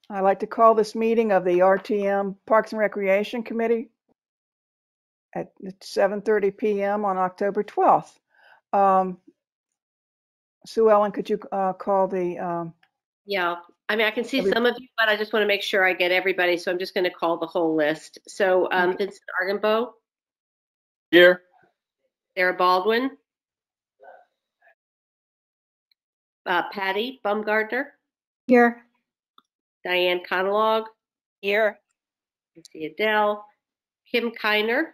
I'd like to call this meeting of the RTM Parks and Recreation Committee at 7:30 p.m. on October 12th. Sue Ellen, could you call the Yeah, I mean, I can see some of you, but I just want to make sure I get everybody, so I'm just going to call the whole list. So Vincent Arganbo, Here. Sarah Baldwin, Patty Baumgartner, Here. Diane Conalog, Here. Lucy Adele, Kim Kiner,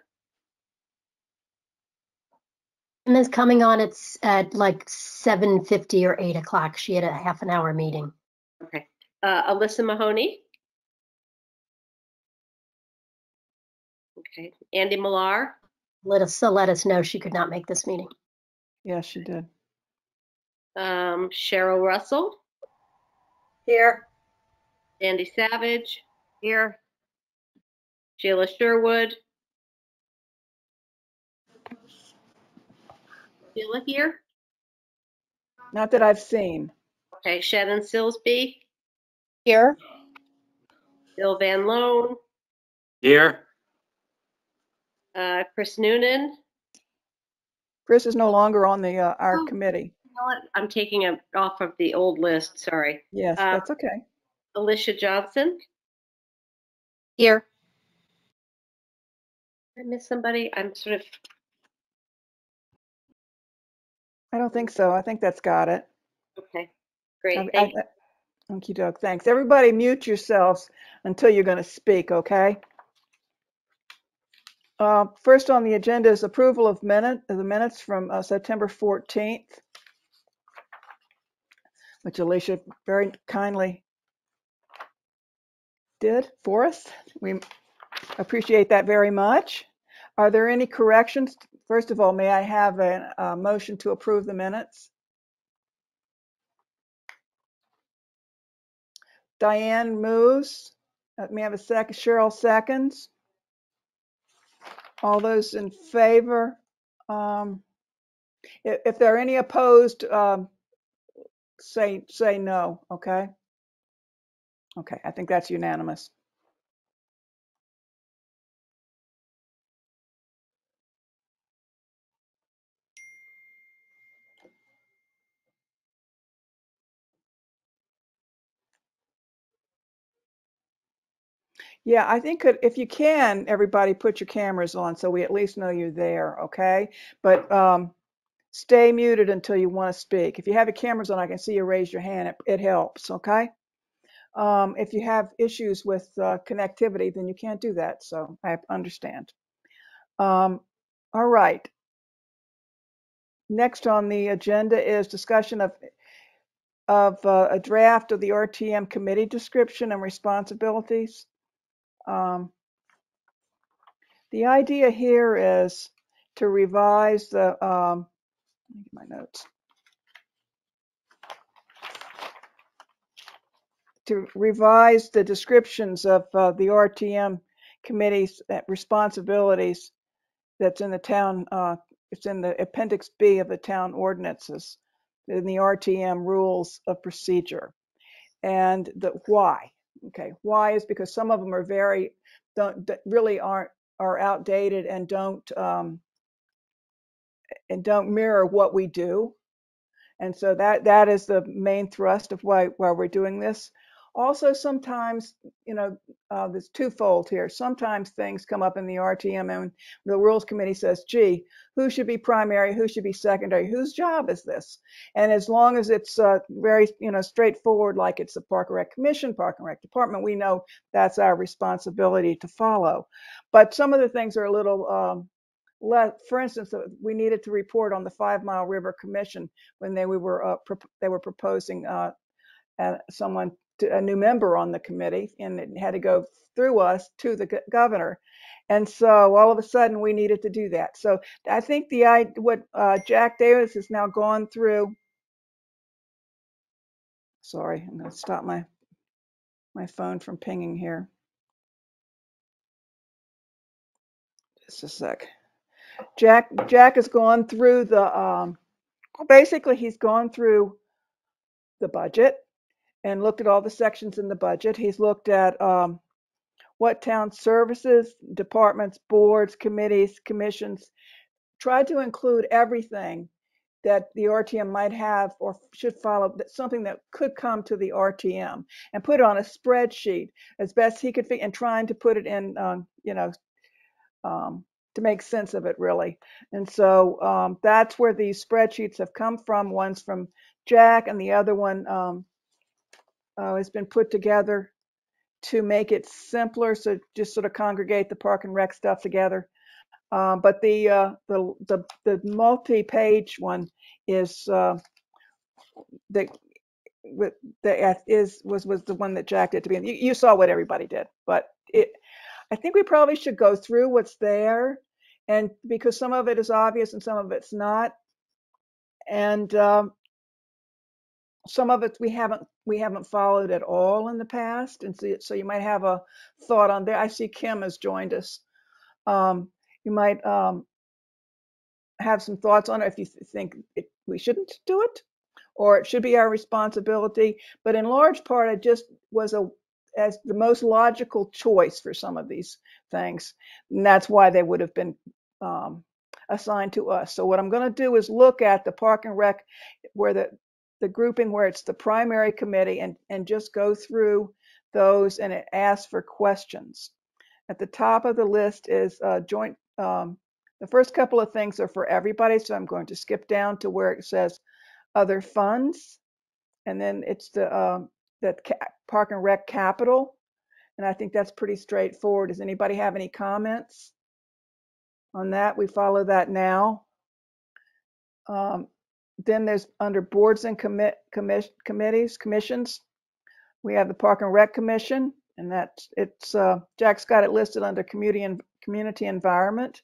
Kim is coming on at like 7:50 or 8 o'clock. She had a half an hour meeting. okay, Alyssa Mahoney, okay, Andy Millar, Let us know she could not make this meeting. Yes, she did. Cheryl Russell, Here. Sandy Savage, Here. Sheila Sherwood, Sheila here, Not that I've seen. okay, Shannon Silsby, Here. Bill Van Loan, Here. Chris Noonan. Chris is no longer on the our Oh. committee. You know what? I'm taking it off of the old list, sorry. Yes, that's okay. Alicia Johnson, Here. did I miss somebody? I'm sort of, I don't think so. I think that's got it. okay, great, thank you. Okie doke. Thanks. Everybody mute yourselves until you're going to speak, okay? First on the agenda is approval of the minutes from September 14th, which Alicia very kindly did for us. We appreciate that very much. Are there any corrections? First of all, may I have a motion to approve the minutes? Diane moves. May I have a second? Cheryl seconds. All those in favor? If there are any opposed, say no, okay? Okay, I think that's unanimous. Yeah, I think if you can, everybody put your cameras on so we at least know you're there, okay? But stay muted until you want to speak. If you have your cameras on, I can see you raise your hand. It helps, okay? If you have issues with connectivity, then you can't do that, so I understand. All right. Next on the agenda is discussion of a draft of the RTM committee description and responsibilities. The idea here is to revise the, let me get my notes. To revise the descriptions of the RTM committee's responsibilities that's in the town, it's in the Appendix B of the town ordinances, in the RTM rules of procedure. And the why, okay, why is because some of them are really are outdated and don't mirror what we do. And so that is the main thrust of why we're doing this. Also, sometimes, there's twofold here. Sometimes things come up in the RTM and the Rules Committee says, gee, who should be primary, who should be secondary, whose job is this? And as long as it's very, straightforward, like it's the Park and Rec Commission, Park and Rec Department, we know that's our responsibility to follow. But some of the things are a little for instance, we needed to report on the 5 Mile River Commission when they were proposing a new member on the committee, and it had to go through us to the governor. And so all of a sudden we needed to do that. So I think what Jack Davis has now gone through. Sorry, I'm going to stop my phone from pinging here. Just a sec. Jack has gone through basically he's gone through the budget, and looked at all the sections in the budget. He's looked at what town services, departments, boards, committees, commissions, tried to include everything that the RTM might have or should follow, something that could come to the RTM, and put it on a spreadsheet as best he could, and trying to put it in, to make sense of it, really. And so that's where these spreadsheets have come from. One's from Jack, and the other one has been put together to make it simpler, so just sort of congregate the park and rec stuff together. But the multi-page one is was the one that Jack did to be. You saw what everybody did, but I think we probably should go through what's there, and because some of it is obvious and some of it's not, and some of it we haven't followed at all in the past, and so you might have a thought on there. I see Kim has joined us. You might have some thoughts on it if you think we shouldn't do it, or it should be our responsibility. But in large part, it just was as the most logical choice for some of these things, and that's why they would have been assigned to us. So what I'm going to do is look at the Park and Rec, where the grouping where it's the primary committee, and just go through those, and it asks for questions. At the top of the list is joint. The first couple of things are for everybody, so I'm going to skip down to where it says other funds, and then it's the Park and Rec capital, and I think that's pretty straightforward. Does anybody have any comments on that? We follow that now. Then there's under boards and committees, commissions. We have the Park and Rec Commission, and it's Jack's got it listed under community environment,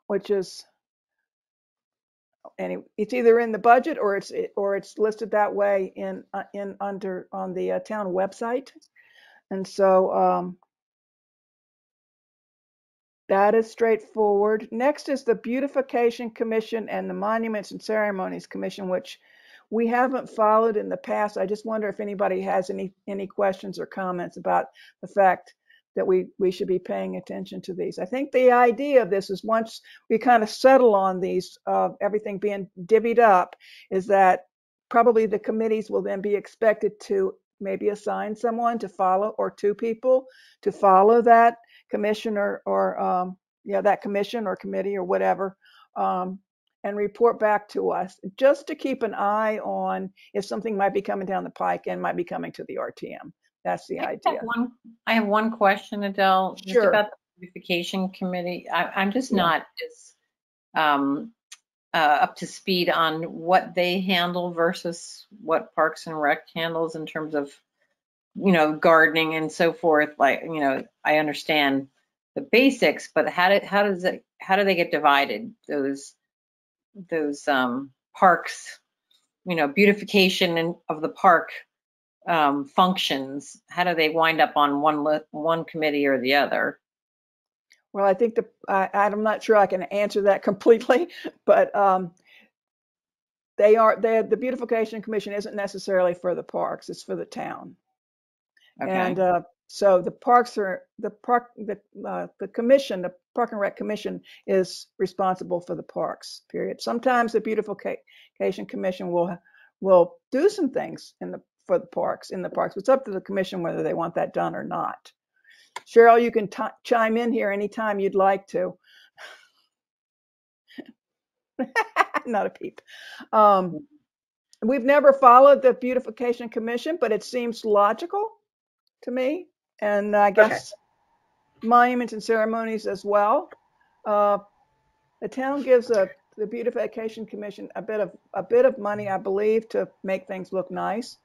which is it's either in the budget or it's listed that way on the town website, and so that is straightforward. Next is the Beautification Commission and the Monuments and Ceremonies Commission, which we haven't followed in the past. I just wonder if anybody has any questions or comments about the fact that we should be paying attention to these. I think the idea of this is once we kind of settle on these, everything being divvied up, is that probably the committees will then be expected to maybe assign someone to follow, or two people to follow that commission or that commission or committee or whatever, and report back to us, just to keep an eye on if something might be coming down the pike and might be coming to the RTM. That's the idea. I have one question, Adele, just Sure. about the Beautification Committee. I'm just not as up to speed on what they handle versus what Parks and Rec handles in terms of, gardening and so forth. Like, I understand the basics, but how do they get divided? Those parks, beautification of the park functions, how do they wind up on one committee or the other? Well, I think I'm not sure I can answer that completely, but the Beautification Commission isn't necessarily for the parks; it's for the town. Okay. And so the parks are the commission, the Park and Rec Commission, is responsible for the parks. Period. Sometimes the Beautification Commission will do some things for the parks. It's up to the commission whether they want that done or not. Cheryl, you can chime in here anytime you'd like to. Not a peep. We've never followed the Beautification Commission, but it seems logical to me, and I guess monuments and ceremonies as well. The town gives the Beautification Commission a bit of money, I believe, to make things look nice.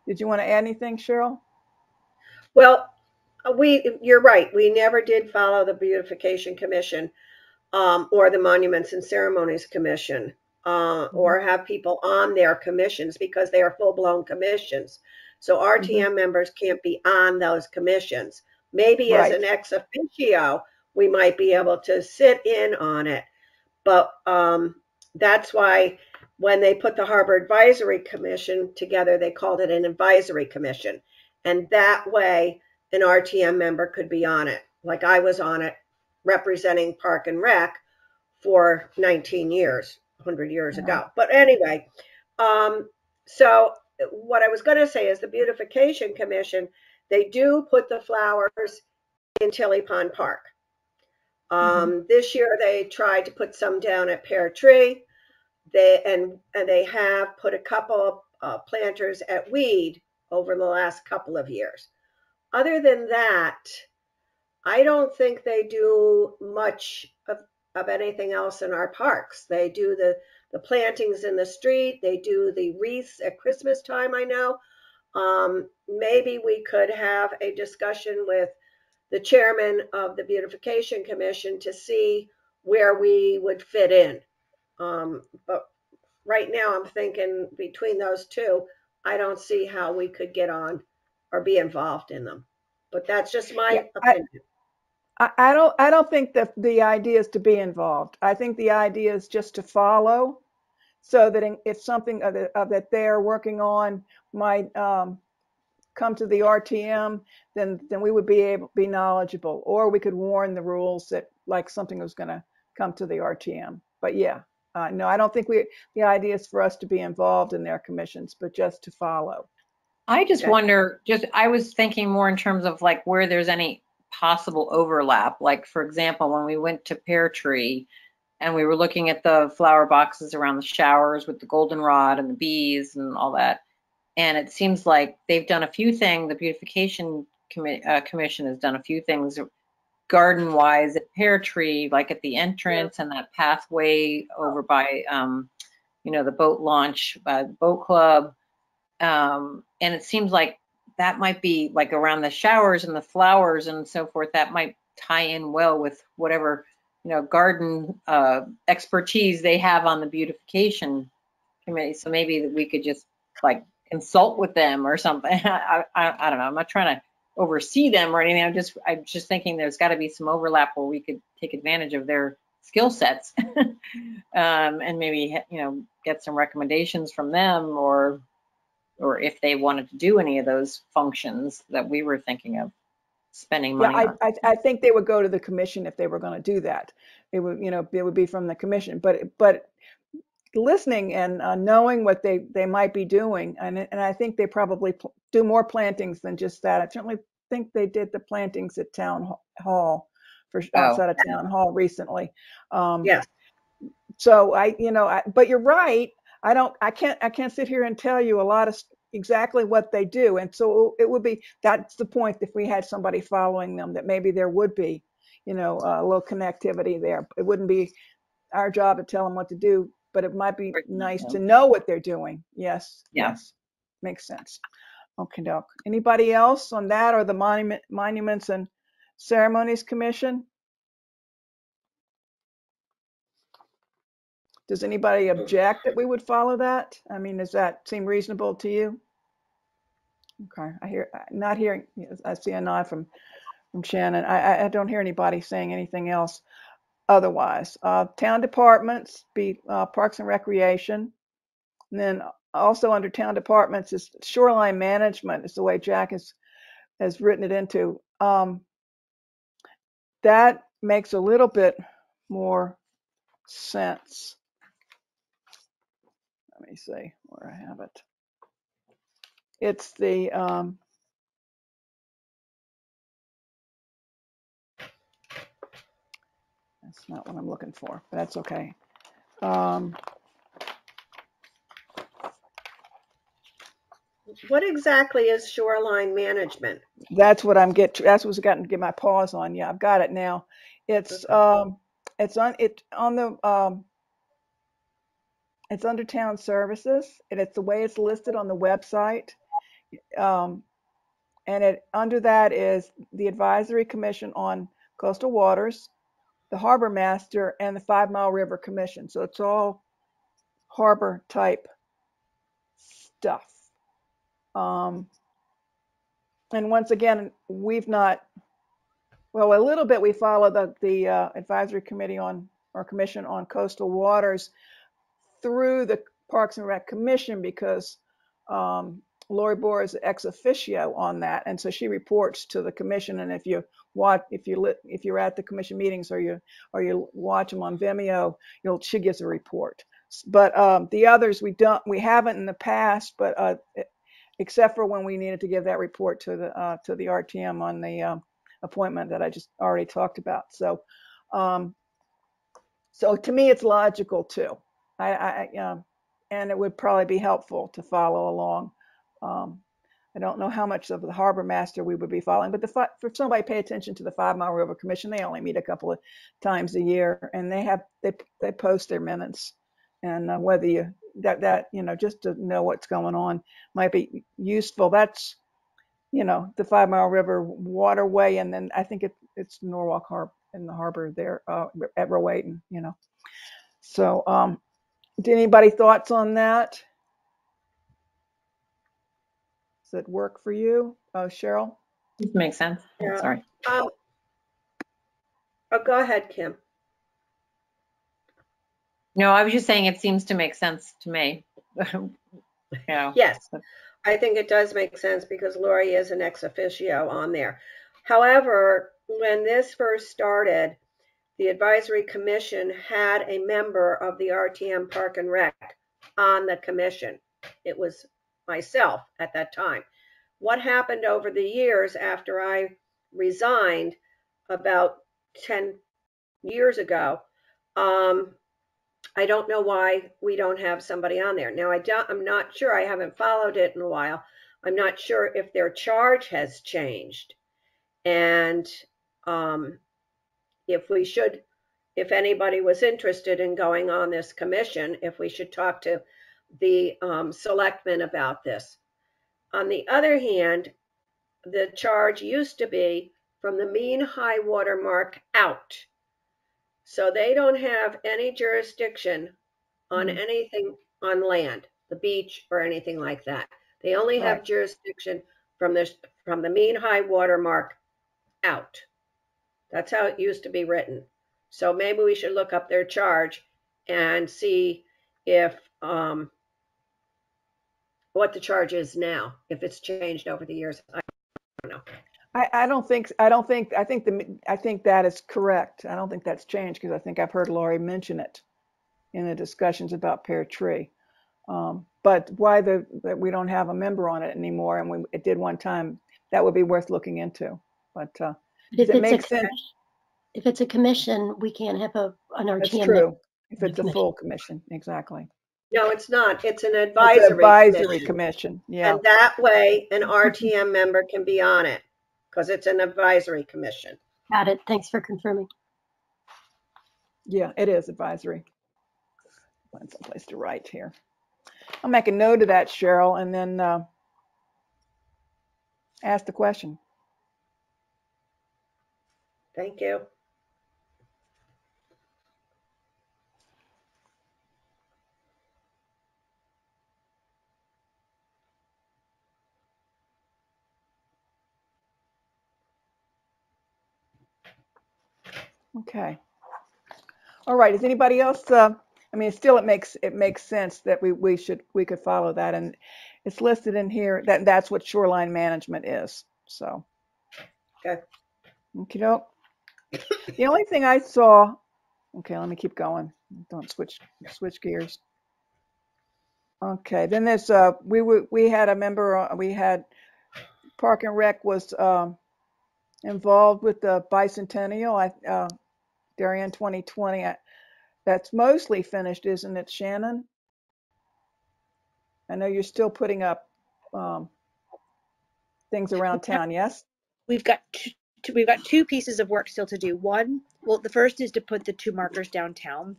Did you want to add anything, Cheryl? Well, you're right. We never did follow the Beautification Commission or the Monuments and Ceremonies Commission or have people on their commissions, because they are full-blown commissions. So RTM members can't be on those commissions. Maybe as an ex officio, we might be able to sit in on it. But that's why when they put the Harbor Advisory Commission together, they called it an advisory commission. And that way an RTM member could be on it. Like I was on it representing Park and Rec for 19 years, 100 years ago. But anyway, so what I was going to say is the Beautification Commission, they do put the flowers in Tilly Pond Park. This year they tried to put some down at Pear Tree. They have put a couple of planters at Weed over the last couple of years. Other than that, I don't think they do much of anything else in our parks. They do the plantings in the street. They do the wreaths at Christmas time, I know. Maybe we could have a discussion with the chairman of the Beautification Commission to see where we would fit in. But right now I'm thinking between those two, I don't see how we could get on or be involved in them. But that's just my opinion. I don't think that the idea is to be involved. I think the idea is just to follow, so that if something that they're working on might come to the RTM, then we would be knowledgeable, or we could warn the rules that like something was going to come to the RTM. But yeah, no, I don't think the idea is for us to be involved in their commissions, but just to follow. I just wonder, I was thinking more in terms of like where there's any possible overlap. Like, for example, when we went to Pear Tree and we were looking at the flower boxes around the showers with the goldenrod and the bees and all that, and it seems like they've done a few things. The Beautification Commission has done a few things garden-wise at Pear Tree, like at the entrance and that pathway over by, the boat launch, boat club. And it seems like that might be like around the showers and the flowers and so forth. That might tie in well with whatever, garden expertise they have on the Beautification Committee. So maybe we could just like consult with them or something. I don't know. I'm not trying to oversee them or anything. I'm just thinking there's got to be some overlap where we could take advantage of their skill sets and maybe get some recommendations from them, or if they wanted to do any of those functions that we were thinking of spending money on. I think they would go to the commission if they were going to do that. It would, it would be from the commission. But listening and knowing what they might be doing, and I think they probably do more plantings than just that. I certainly think they did the plantings at Town Hall outside of Town Hall recently. Yes. So but you're right. I can't sit here and tell you a lot of exactly what they do. And so it would be, that's the point, if we had somebody following them, that maybe there would be, a little connectivity there. It wouldn't be our job to tell them what to do, but it might be nice to know what they're doing. Yes. Yeah. Yes. Makes sense. Okay, doc. Anybody else on that, or the Monuments and Ceremonies Commission? Does anybody object that we would follow that? I mean, does that seem reasonable to you? Okay, not hearing, I see a nod from Shannon. I don't hear anybody saying anything else otherwise. Town departments, be Parks and Recreation. And then also under town departments is shoreline management, is the way Jack has written it into. That makes a little bit more sense. Let me see where I have it. It's the that's not what I'm looking for, but that's okay. What exactly is shoreline management? That's what that's what's gotten to get my paws on. Yeah, I've got it now. It's it's under town services, and it's the way it's listed on the website. And under that is the Advisory Commission on Coastal Waters, the Harbor Master, and the 5 Mile River Commission. So it's all harbor type stuff. And once again, we've not, well, a little bit we follow the Advisory Committee on, or Commission on Coastal Waters through the Parks and Rec Commission because Lori Bohr is ex officio on that, and so she reports to the commission. And if you're at the commission meetings or you watch them on Vimeo, she gives a report. But the others we haven't in the past, but except for when we needed to give that report to the RTM on the appointment that I just already talked about. So to me, it's logical too. And it would probably be helpful to follow along. I don't know how much of the harbor master we would be following, but for somebody pay attention to the 5 Mile River Commission, they only meet a couple of times a year, and they post their minutes. And whether just to know what's going on might be useful. That's the 5 Mile River waterway, and then I think it's Norwalk Harbor in the harbor there at Rowayton. So did anybody thoughts on that? Does it work for you, Cheryl? It makes sense. Yeah. Sorry. Oh, go ahead, Kim. No, I was just saying it seems to make sense to me. Yes, I think it does make sense because Lori is an ex officio on there. However, when this first started, the advisory commission had a member of the RTM Park and Rec on the commission. It was myself at that time. What happened over the years after I resigned about 10 years ago, I don't know why we don't have somebody on there. Now, I'm not sure. I haven't followed it in a while. I'm not sure if their charge has changed. And if anybody was interested in going on this commission, if we should talk to the selectmen about this. On the other hand, the charge used to be from the mean high water mark out. So they don't have any jurisdiction on anything on land, the beach or anything like that. They only have jurisdiction from the mean high water mark out. That's how it used to be written. So maybe we should look up their charge and see if what the charge is now, if it's changed over the years. I don't know. I think that is correct. I don't think that's changed because I think I've heard Lori mention it in the discussions about Pear Tree. But why that we don't have a member on it anymore, and it did one time, that would be worth looking into. But if it makes sense. If it's a commission, we can't have an RTM. That's true. If it's a full commission, exactly. No, it's not. It's an advisory commission. Yeah. And that way an RTM member can be on it because it's an advisory commission. Got it. Thanks for confirming. Yeah, it is advisory. Find someplace to write here. I'll make a note of that, Cheryl, and then ask the question. Thank you. Okay. All right. Is anybody else? I mean, still, it makes sense that we could follow that, and it's listed in here that's what shoreline management is. So. Okay. Okay. The only thing I saw. Okay, let me keep going. Don't switch gears. Okay. Then there's we had a member. We had Park and Rec was involved with the bicentennial. Darien 2020. That's mostly finished, isn't it, Shannon? I know you're still putting up things around town. Yes. We've got two pieces of work still to do. The first is to put the 2 markers downtown,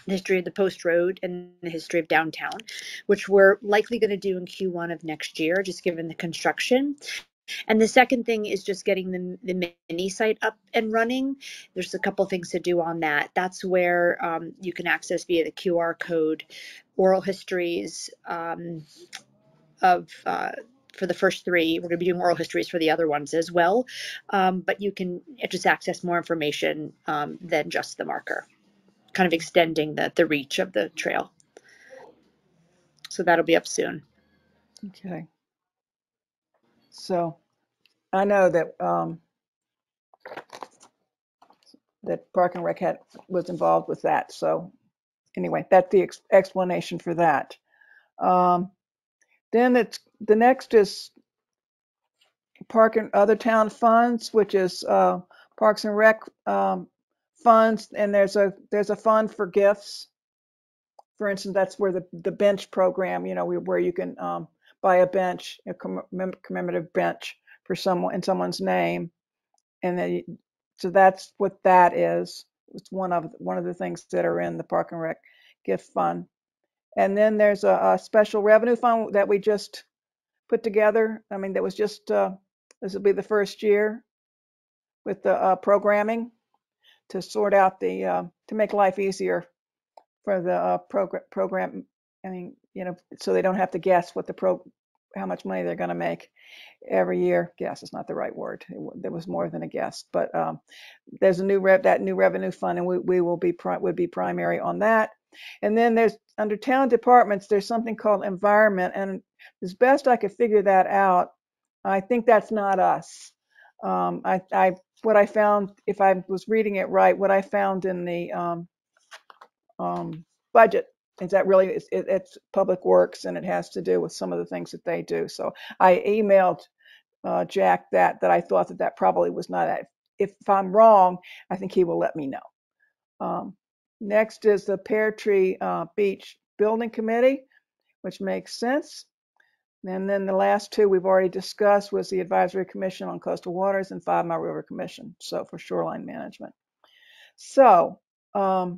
the history of the Post Road and the history of downtown, which we're likely going to do in Q1 of next year, just given the construction. And the second thing is just getting the mini site up and running. There's a couple things to do on that. That's where you can access via the QR code oral histories for the first 3. We're going to be doing oral histories for the other ones as well. But you can just access more information than just the marker, kind of extending the reach of the trail. So that'll be up soon. Okay. So I know that that Park and Rec was involved with that. So anyway, that's the explanation for that. Then the next is Park and other town funds, which is Parks and Rec funds, and there's a fund for gifts. For instance, that's where the bench program, where you can buy a bench, a commemorative bench for someone in someone's name, and then so that's what that is. It's one of the things that are in the Park and Rec gift fund. And then there's a special revenue fund that we just put together. I mean, that was just this will be the first year with the programming to sort out to make life easier for the program. I mean, so they don't have to guess how much money they're going to make every year. Guess is not the right word. There was more than a guess, but there's a new revenue fund, and we would be primary on that. And then there's under town departments, there's something called environment, and as best I could figure that out, I think that's not us. What I found, if I was reading it right, what I found in the budget is that really it's public works, and it has to do with some of the things that they do. So I emailed Jack that I thought that probably was not it. If I'm wrong, I think he will let me know. Next is the Pear Tree Beach Building Committee, which makes sense. And then the last two we've already discussed was the Advisory Commission on Coastal Waters and 5 Mile River Commission, so for shoreline management. So that's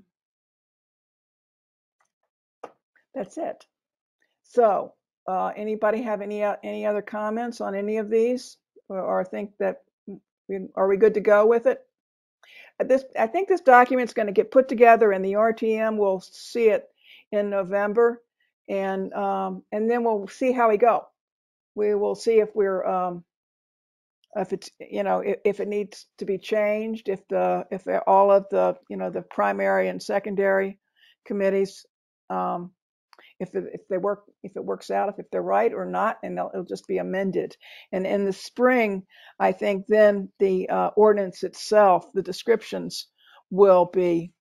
it. So anybody have any other comments on any of these, or think that are we good to go with it? I think this document's going to get put together, and the RTM will see it in November, and then we'll see how we go. We will see if we're if it's if it needs to be changed, if all of the the primary and secondary committees if it works out, if they're right or not, and it'll just be amended. And in the spring, I think then the ordinance itself, the descriptions will be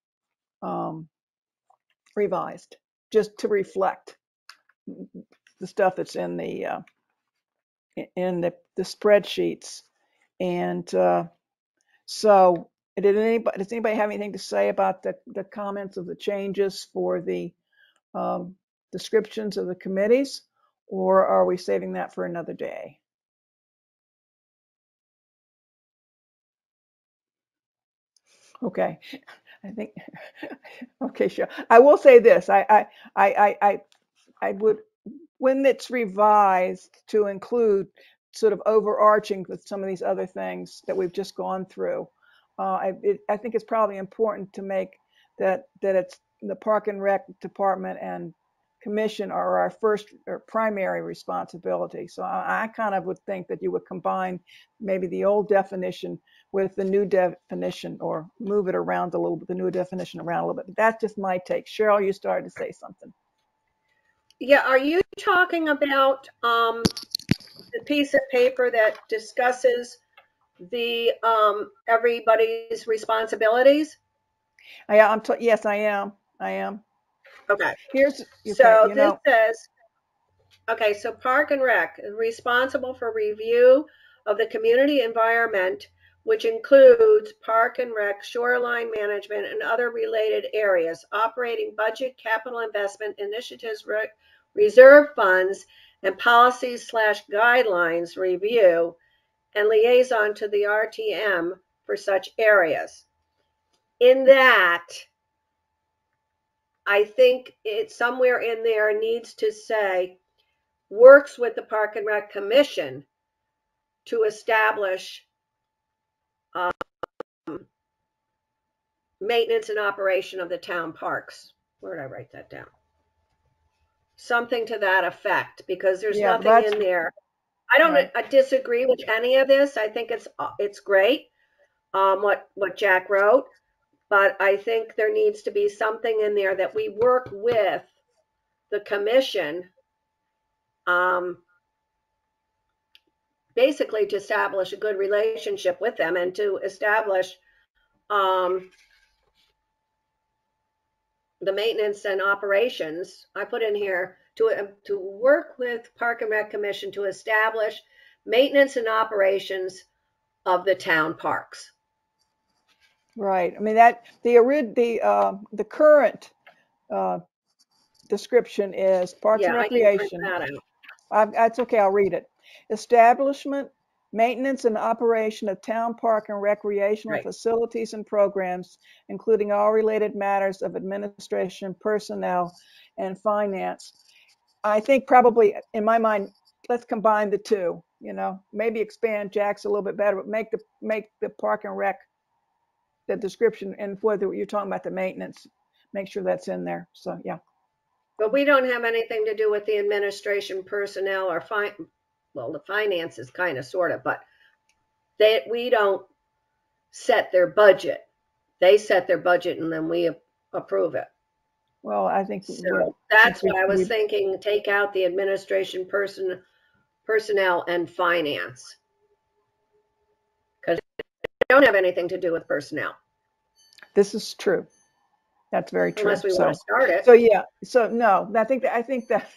revised just to reflect the stuff that's in the spreadsheets. And so does anybody have anything to say about the comments of the changes for the descriptions of the committees, or are we saving that for another day? Okay, I think, okay, sure. I will say this, I would, when it's revised, to include sort of overarching with some of these other things that we've just gone through. I think it's probably important to make that it's the Park and Rec Department and Commission are our first or primary responsibility. So I kind of would think that you would combine maybe the old definition with the new definition, or move it around a little bit, the new definition around a little bit. But that's just my take. Cheryl, you started to say something. Yeah, are you talking about the piece of paper that discusses the everybody's responsibilities? Yes, I am. Okay. Here's so this says, okay, so Park and Rec is responsible for review of the community environment, which includes Park and Rec, shoreline management, and other related areas, operating budget, capital investment initiatives, reserve funds, and policies/guidelines review, and liaison to the RTM for such areas. In that, I think it's somewhere in there needs to say, works with the Park and Rec Commission to establish maintenance and operation of the town parks. Where did I write that down? Something to that effect, because there's nothing in there. I don't disagree with any of this. I think it's great what Jack wrote, but I think there needs to be something in there that we work with the commission basically to establish a good relationship with them and to establish the maintenance and operations. I put in here to work with Park and Rec Commission to establish maintenance and operations of the town parks. Right. I mean, that the current description is Parks and Yeah, I didn't print Recreation. that out. That's okay. I'll read it. Establishment, maintenance, and operation of town park and recreational Right. facilities and programs, including all related matters of administration, personnel, and finance. I think probably in my mind, let's combine the two. You know, maybe expand Jack's a little bit better, but make the park and rec, the description, and whether you're talking about the maintenance, make sure that's in there. So yeah. But we don't have anything to do with the administration, personnel, or well, the finance is kind of sort of, but we don't set their budget. They set their budget and then we approve it. Well, I think so that's why I was thinking take out the administration, personnel, and finance. Because they don't have anything to do with personnel. This is true. That's very true. Unless we want to start it. So yeah. So no, I think that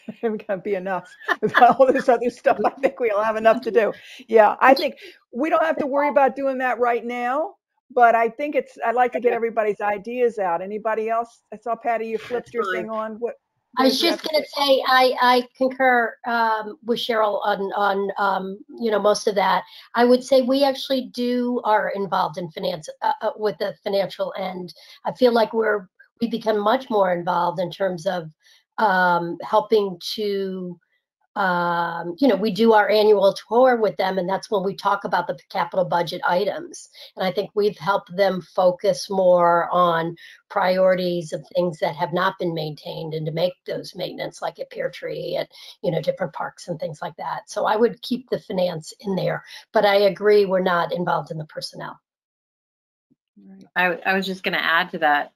it's gonna be enough. With all this other stuff, I think we'll have enough to do. Yeah, I think we don't have to worry about doing that right now. But I think I'd like to get everybody's ideas out. Anybody else? I saw Patty, you flipped your thing on. What I was just going to say, I concur with Cheryl on most of that. I would say we actually are involved in finance with the financial end. I feel like we become much more involved in terms of helping to, we do our annual tour with them, and that's when we talk about the capital budget items. And I think we've helped them focus more on priorities of things that have not been maintained and to make those maintenance, like at Pear Tree and, different parks and things like that. So I would keep the finance in there, but I agree we're not involved in the personnel. I was just going to add to that,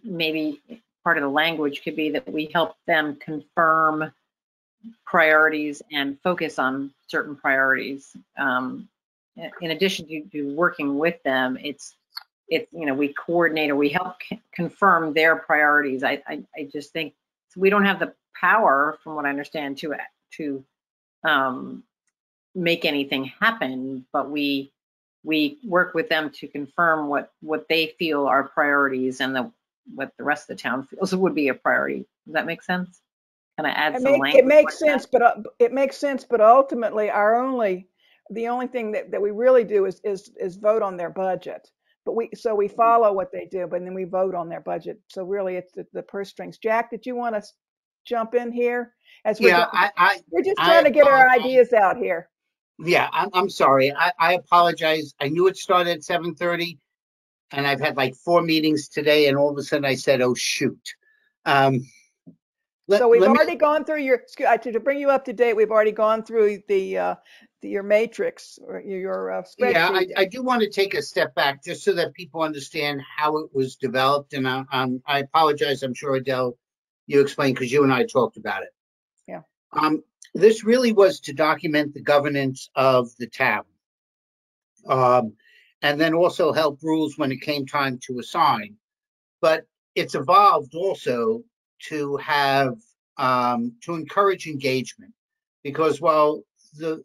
maybe part of the language could be that we help them confirm priorities and focus on certain priorities. In addition to working with them, it's we coordinate or we help confirm their priorities. I just think we don't have the power, from what I understand, to make anything happen, but we work with them to confirm what they feel are priorities and what the rest of the town feels would be a priority. Does that make sense? Kind of add some language. It makes sense, but it makes sense. But ultimately, the only thing that we really do is vote on their budget. But we follow what they do, but then we vote on their budget. So really, it's the purse strings. Jack, did you want to jump in here? We're just trying to get our ideas out here. Yeah, I'm sorry. I apologize. I knew it started at 7:30, and I've had like 4 meetings today, and all of a sudden I said, "Oh shoot." So we've already gone through to bring you up to date. We've already gone through your matrix or your spreadsheet. Yeah, I do want to take a step back just so that people understand how it was developed. And I apologize. I'm sure, Adele, you explained because you and I talked about it. Yeah. This really was to document the governance of the town, and then also help rules when it came time to assign. But it's evolved also to have to encourage engagement, because while the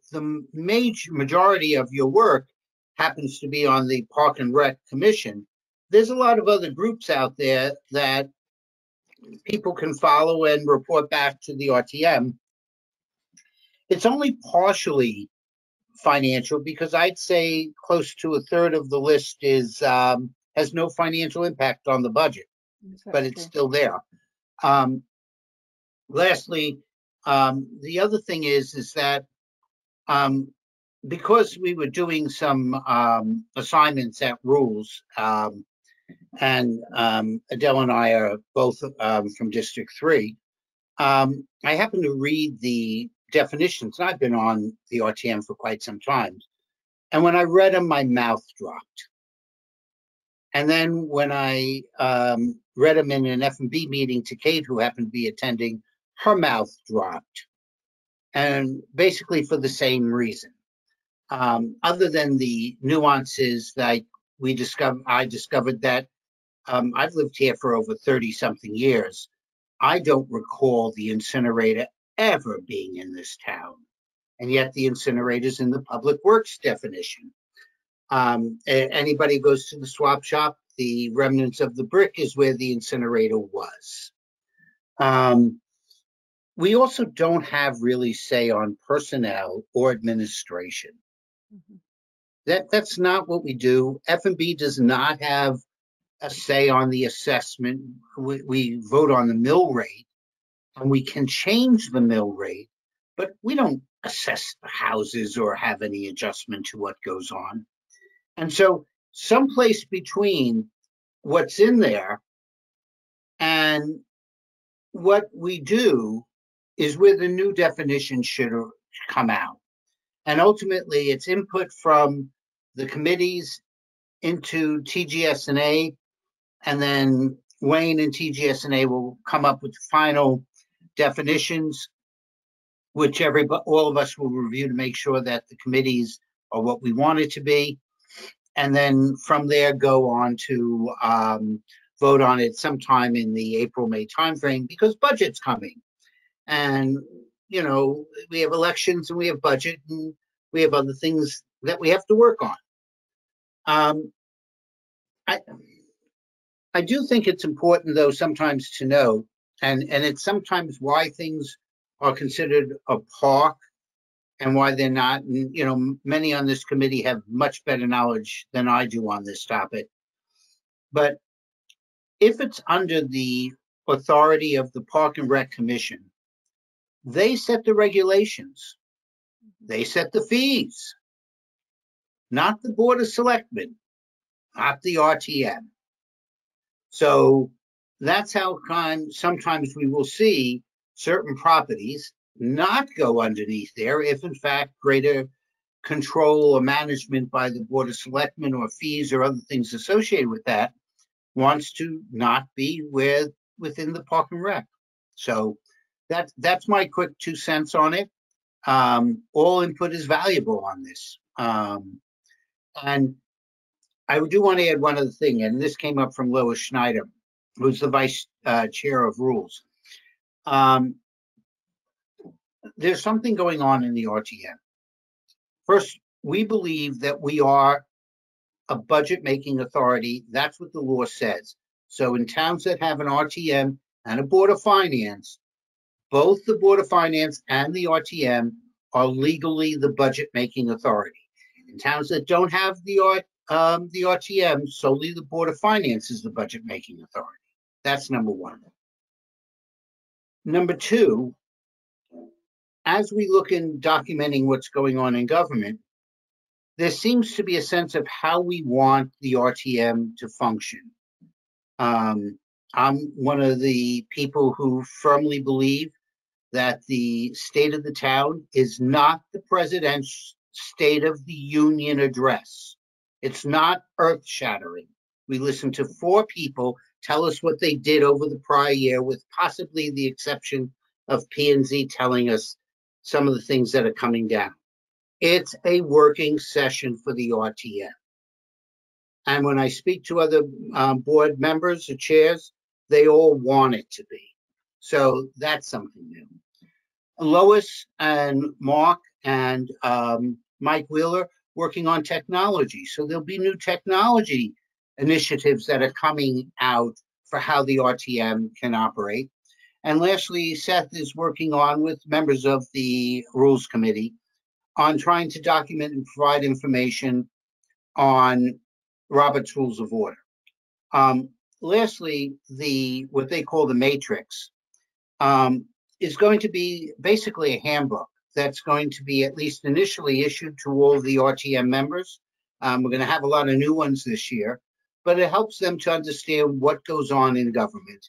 majority of your work happens to be on the Park and Rec Commission, there's a lot of other groups out there that people can follow and report back to the RTM. It's only partially financial, because I'd say close to a third of the list is has no financial impact on the budget, but it's still there. Lastly, the other thing is that because we were doing some assignments at rules, and Adele and I are both from District 3, I happened to read the definitions. I've been on the RTM for quite some time. And when I read them, my mouth dropped. And then when I read them in an F&B meeting to Kate, who happened to be attending, her mouth dropped. and basically for the same reason. Other than the nuances that I discovered that I've lived here for over 30-something years. I don't recall the incinerator ever being in this town, and yet the incinerator's in the public works definition. Anybody goes to the swap shop, the remnants of the brick is where the incinerator was. We also don't have really say on personnel or administration. That's not what we do. F&B does not have a say on the assessment. We vote on the mill rate, and we can change the mill rate, but we don't assess the houses or have any adjustment to what goes on. And so someplace between what's in there and what we do is where the new definition should come out. And ultimately, it's input from the committees into TGS&A, and then Wayne and TGS&A will come up with final definitions, which all of us will review to make sure that the committees are what we want it to be. And then from there, go on to vote on it sometime in the April-May timeframe, because budget's coming. And, you know, we have elections and we have budget and we have other things that we have to work on. I do think it's important, though, sometimes to know, and it's sometimes why things are considered a park and why they're not. And, you know, many on this committee have much better knowledge than I do on this topic. But if it's under the authority of the Park and Rec Commission, they set the regulations. They set the fees, not the Board of Selectmen, not the RTM. So that's how sometimes we will see certain properties not go underneath there if, in fact, greater control or management by the Board of Selectmen or fees or other things associated with that wants to not be within the Park and Rec. So that's my quick 2 cents on it. All input is valuable on this. And I do want to add one other thing, and this came up from Lois Schneider, who's the vice chair of rules. There's something going on in the RTM. First, we believe that we are a budget-making authority. That's what the law says. So in towns that have an RTM and a Board of Finance, both the Board of Finance and the RTM are legally the budget-making authority. In towns that don't have the RTM, solely the Board of Finance is the budget-making authority. That's number one. Number two, as we look in documenting what's going on in government, there seems to be a sense of how we want the RTM to function. I'm one of the people who firmly believe that the state of the town is not the president's State of the Union address. It's not earth-shattering. We listened to 4 people tell us what they did over the prior year, with possibly the exception of P&Z telling us some of the things that are coming down. It's a working session for the RTM. And when I speak to other board members or chairs, they all want it to be. So that's something new. Lois and Mark and Mike Wheeler working on technology. So there'll be new technology initiatives that are coming out for how the RTM can operate. And lastly, Seth is working on, with members of the Rules Committee, on trying to document and provide information on Robert's Rules of Order. Lastly, what they call the matrix is going to be basically a handbook that's going to be at least initially issued to all of the RTM members. We're going to have a lot of new ones this year, but it helps them to understand what goes on in government,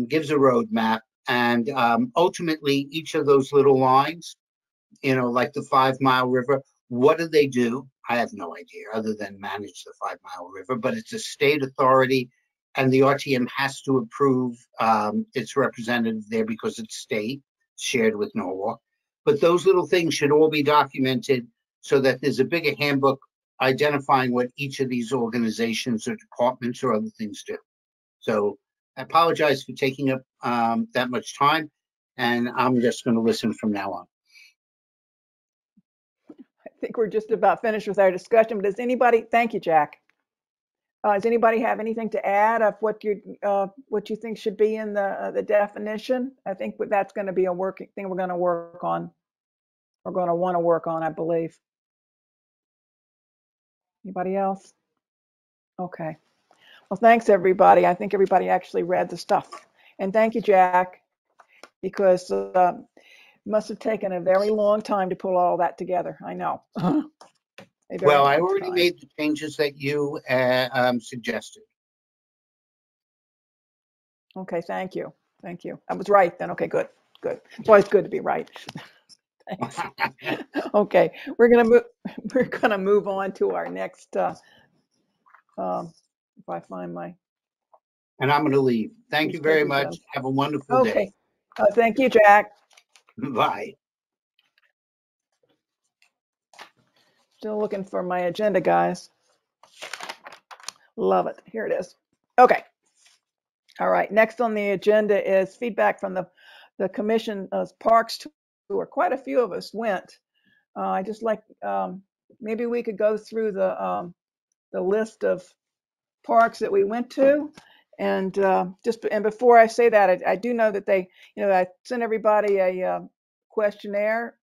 gives a roadmap, and ultimately each of those little lines, you know, like the 5 Mile River, what do they do? I have no idea other than manage the 5 Mile River, but it's a state authority and the RTM has to approve its representative there because it's state, shared with Norwalk. But those little things should all be documented so that there's a bigger handbook identifying what each of these organizations or departments or other things do. So I apologize for taking up that much time, and I'm just going to listen from now on. I think we're just about finished with our discussion, but does anybody, thank you, Jack. Does anybody have anything to add of what you think should be in the definition? I think that's going to be a working thing we're going to work on. We're going to want to work on, I believe. Anybody else? Okay. Well, thanks, everybody. I think everybody actually read the stuff. And thank you, Jack, because it must have taken a very long time to pull all that together. I know. Well, I already made the changes that you suggested. Okay, thank you. Thank you. I was right then. Okay, good. Good. It's always good to be right. Thanks. Okay, we're gonna move on to our next if I find my. And I'm going to leave. Thank you very much. Have a wonderful day. Okay. Thank you, Jack. Bye. Still looking for my agenda, guys. Love it. Here it is. Okay. All right. Next on the agenda is feedback from the commission of parks tour. Quite a few of us went. I just like maybe we could go through the list of parks that we went to, and before I say that, I do know that they, I sent everybody a questionnaire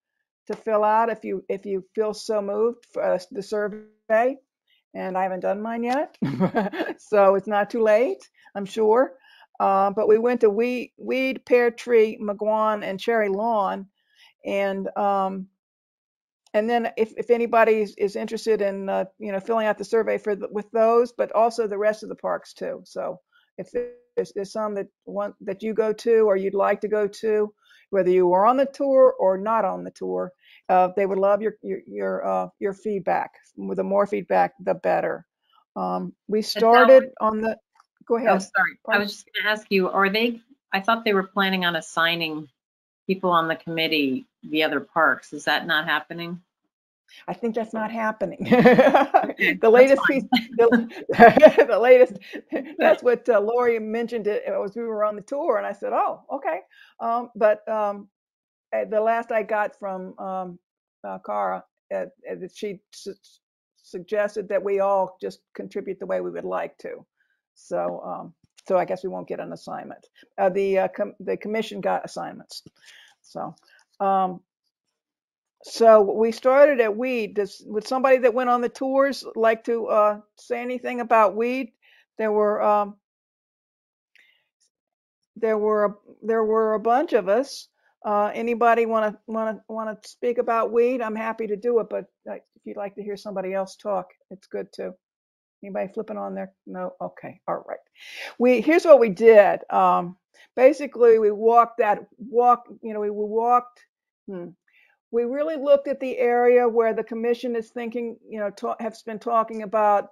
to fill out if you feel so moved for the survey, and I haven't done mine yet, so it's not too late, I'm sure. But we went to Weed, Pear Tree, McGuan, and Cherry Lawn, and then if anybody is interested in filling out the survey with those, but also the rest of the parks too. So if there's some that you go to or you'd like to go to, whether you were on the tour or not on the tour, they would love your feedback. The more feedback, the better. We started on the. Go ahead. Oh, sorry. I was just going to ask you, I thought they were planning on assigning people on the committee the other parks. Is that not happening? I think that's not happening. The latest piece, the latest, that's what Lori mentioned it as we were on the tour, and I said, oh, okay. But the last I got from Cara, she suggested that we all just contribute the way we would like to. So I guess we won't get an assignment. The commission got assignments. So we started at Weed. Would somebody that went on the tours like to say anything about Weed? There were a bunch of us. Anybody want to speak about Weed? I'm happy to do it, but if you'd like to hear somebody else talk, it's good too. Anybody flipping on there? No? Okay. All right. Here's what we did. Basically, we walked. We really looked at the area where the commission is thinking, has been talking about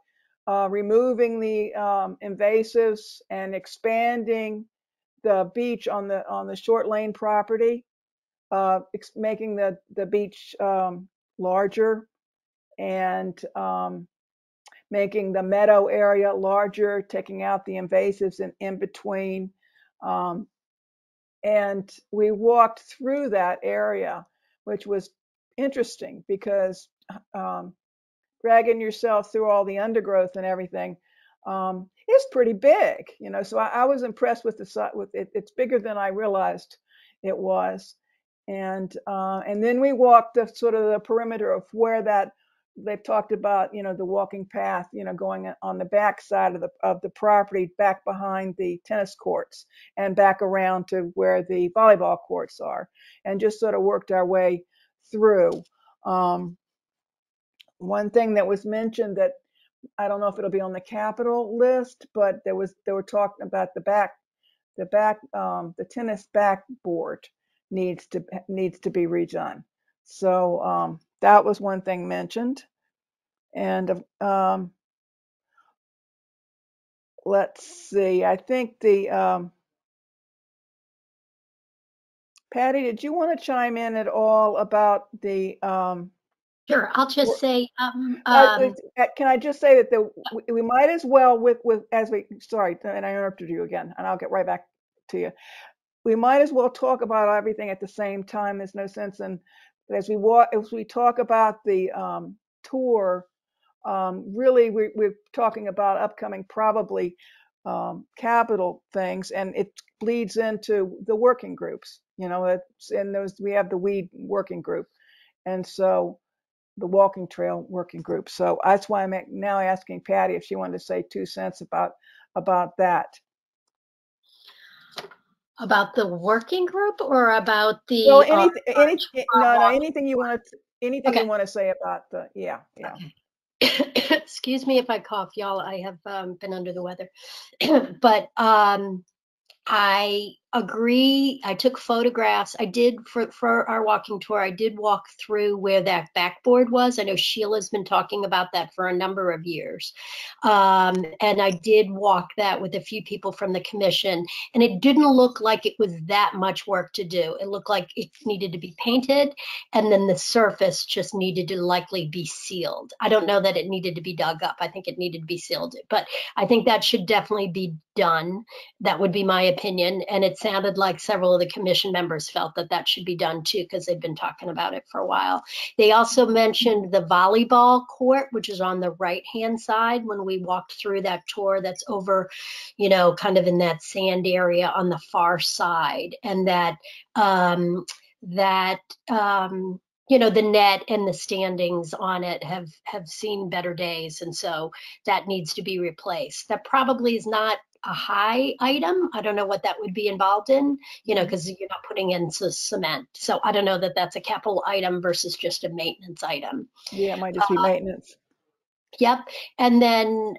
removing the invasives and expanding the beach on the Short Lane property, making the beach larger, and making the meadow area larger, taking out the invasives in between. And we walked through that area, which was interesting because dragging yourself through all the undergrowth and everything is pretty big, So I was impressed with it. It's bigger than I realized it was, and then we walked the sort of the perimeter of where that they've talked about, the walking path, going on the back side of the property, back behind the tennis courts and back around to where the volleyball courts are, and just sort of worked our way through. One thing that was mentioned that I don't know if it'll be on the capital list, but they were talking about the tennis backboard needs to be redone. So that was one thing mentioned. And let's see, I think Patty, did you want to chime in at all about the, Sure, I'll just say, can I just say that we might as well sorry, and I interrupted you again, and I'll get right back to you. We might as well talk about everything at the same time. There's no sense in, as we talk about the tour, really we're talking about upcoming probably capital things, and it leads into the working groups. You know, we have the weed working group, and so the walking trail working group. So that's why I'm now asking Patty if she wanted to say 2 cents about that. about the working group or about the Well, anything you want to Okay. you want to say about the Excuse me if I cough, y'all. I have been under the weather, but I agree. I took photographs. I did for our walking tour. I did walk through where that backboard was. I know Sheila's been talking about that for a number of years. And I did walk that with a few people from the commission, and it didn't look like it was that much work to do. It looked like it needed to be painted, and then the surface just needed to likely be sealed. I don't know that it needed to be dug up. I think it needed to be sealed, but I think that should definitely be done. That would be my opinion. And it sounded like several of the commission members felt that that should be done too, because they've been talking about it for a while. They also mentioned the volleyball court, which is on the right-hand side when we walked through that tour. That's over, you know, kind of in that sand area on the far side. And that, you know, the net and the standings on it have seen better days. And so that needs to be replaced. That probably is not a high item. I don't know what that would be involved in, you know, because you're not putting in cement. So I don't know that that's a capital item versus just a maintenance item. Yeah, it might just be maintenance. Yep. And then,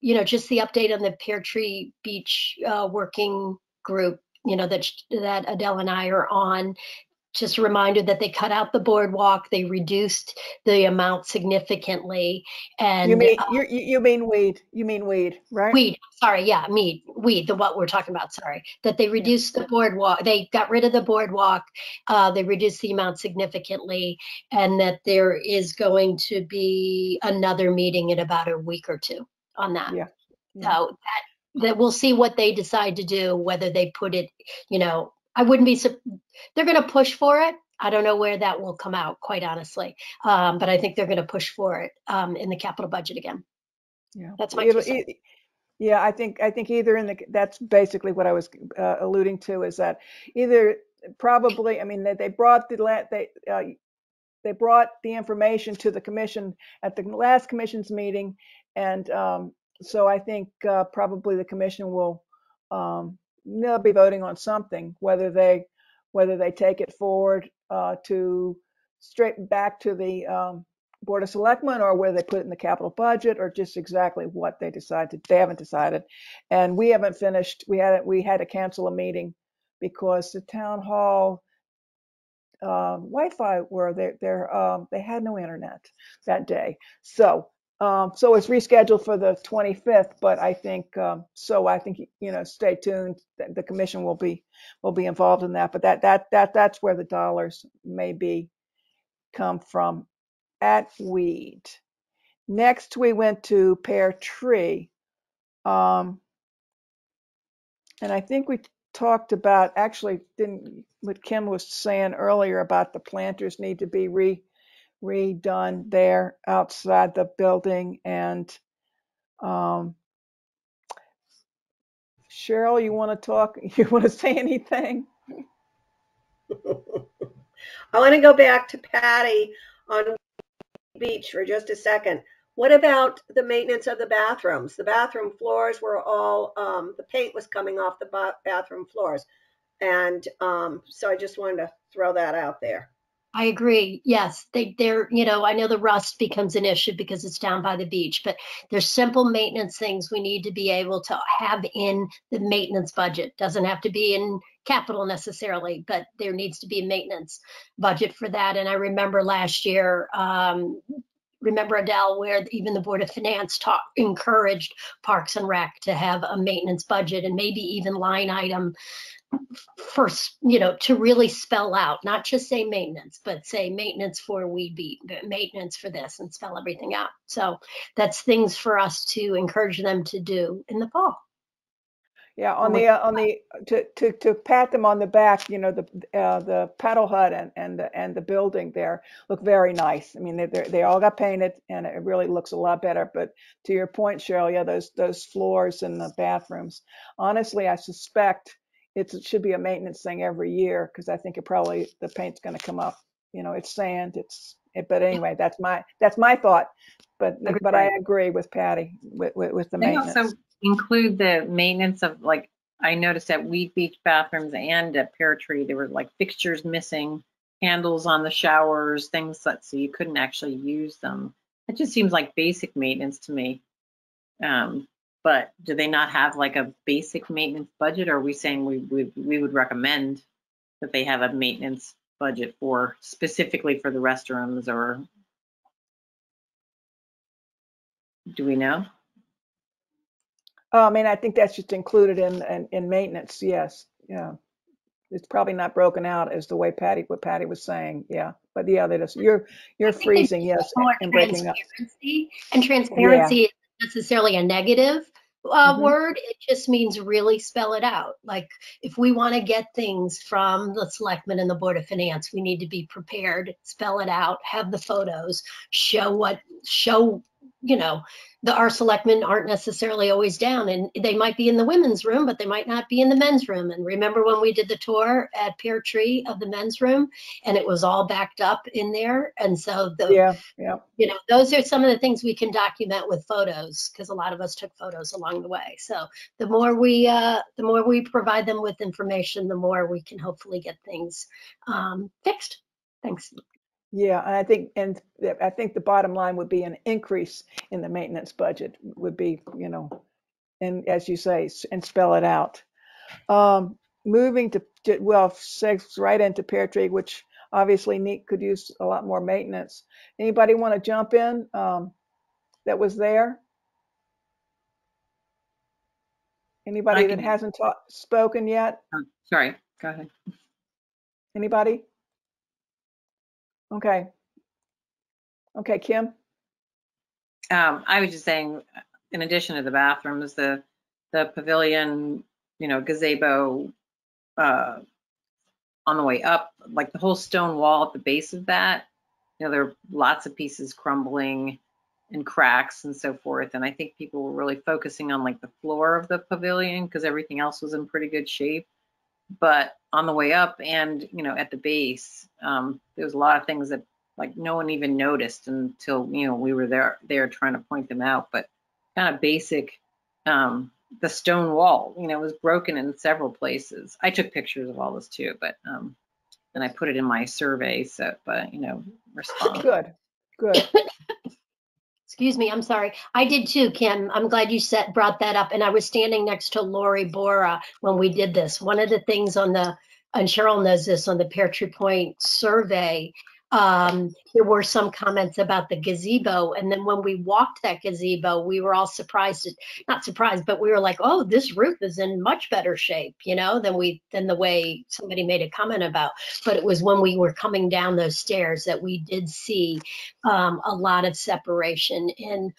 you know, just the update on the Pear Tree Beach working group, you know, that Adele and I are on. Just a reminder that they cut out the boardwalk, they reduced the amount significantly. And you mean weed? You mean weed, right? Weed. Sorry, yeah, weed. What we're talking about. Sorry, that they reduced the boardwalk. They got rid of the boardwalk. They reduced the amount significantly, and that there is going to be another meeting in about a week or two on that. Yeah. So that we'll see what they decide to do. Whether they put it, you know. I wouldn't be, they're going to push for it. I don't know where that will come out, quite honestly. But I think they're going to push for it in the capital budget again. Yeah. That's my yeah, I think either that's basically what I was alluding to, is that either probably, I mean, they brought the information to the commission at the last commission's meeting. And so I think probably the commission will, they'll be voting on something, whether they take it forward to straight back to the Board of Selectmen, or whether they put it in the capital budget, or just exactly what they decided. They haven't decided, and we haven't finished. We had to cancel a meeting because the town hall Wi-Fi they had no internet that day. So it's rescheduled for the 25th, but I think you know, stay tuned. The commission will be involved in that, but that's where the dollars may come from at weed. Next, we went to Pear Tree, and I think we talked about, actually what Kim was saying earlier about the planters need to be redone there outside the building. And Cheryl, you want to talk? You want to say anything? I want to go back to Patty on beach for just a second. What about the maintenance of the bathrooms? The bathroom floors were all, the paint was coming off the bathroom floors. And so I just wanted to throw that out there. I agree. Yes, they're, you know, I know the rust becomes an issue because it's down by the beach, but there's simple maintenance things we need to be able to have in the maintenance budget. Doesn't have to be in capital necessarily, but there needs to be a maintenance budget for that. And I remember last year, remember, Adele, where even the Board of Finance encouraged Parks and Rec to have a maintenance budget and maybe even line item for, you know, to really spell out, not just say maintenance, but say maintenance for weed beat, maintenance for this, and spell everything out. So that's things for us to encourage them to do in the fall. Yeah, on the to pat them on the back, you know, the paddle hut and the building there look very nice. I mean, they all got painted, and it really looks a lot better. But to your point, Cheryl, yeah, those floors in the bathrooms. Honestly, I suspect it should be a maintenance thing every year, because I think the paint's going to come up. You know, it's sand. But anyway, that's my thought. But I agree with Patty with the They maintenance. also include the maintenance of, like, I noticed at Weed Beach bathrooms and at Pear Tree, there were like fixtures missing, handles on the showers, things that, so you couldn't actually use them. It just seems like basic maintenance to me. But do they not have like a basic maintenance budget? Or are we saying we would recommend that they have a maintenance budget for specifically for the restrooms, or do we know? I mean, I think that's just included in maintenance. Yes, yeah. It's probably not broken out as the way what Patty was saying. Yeah, but yeah, that is you're freezing. Yes, and breaking up. Transparency isn't necessarily a negative word. It just means really spell it out. Like, if we want to get things from the selectmen and the Board of Finance, we need to be prepared, spell it out, have the photos, show, you know, our selectmen aren't necessarily always down, and they might be in the women's room, but they might not be in the men's room. And remember when we did the tour at Pear Tree of the men's room, and it was all backed up in there? And so you know, those are some of the things we can document with photos, because a lot of us took photos along the way. So the more we provide them with information, the more we can hopefully get things fixed. Thanks. Yeah, and I think the bottom line would be an increase in the maintenance budget would be, you know, and as you say, and spell it out. Moving to segs right into Pear Tree, which obviously could use a lot more maintenance. Anybody want to jump in that was there? Anybody that hasn't spoken yet? Sorry, go ahead. Anybody? Okay, Kim? I was just saying, in addition to the bathrooms, the pavilion, you know, gazebo on the way up, like the whole stone wall at the base of that, you know, there are lots of pieces crumbling and cracks and so forth. And I think people were really focusing on like the floor of the pavilion, because everything else was in pretty good shape. But on the way up and, you know, at the base, there was a lot of things that like no one even noticed until, you know, we were there trying to point them out. But kind of basic, the stone wall, you know, was broken in several places. I took pictures of all this too, but and I put it in my survey, so, but, you know, respond. Good. Excuse me, I'm sorry. I did too, Kim. I'm glad you brought that up. And I was standing next to Lori Bora when we did this. One of the things and Cheryl knows this, on the Pear Tree Point survey, there were some comments about the gazebo. And then when we walked that gazebo, we were all not surprised, but we were like, oh, this roof is in much better shape, you know, than the way somebody made a comment about. But it was when we were coming down those stairs that we did see a lot of separation in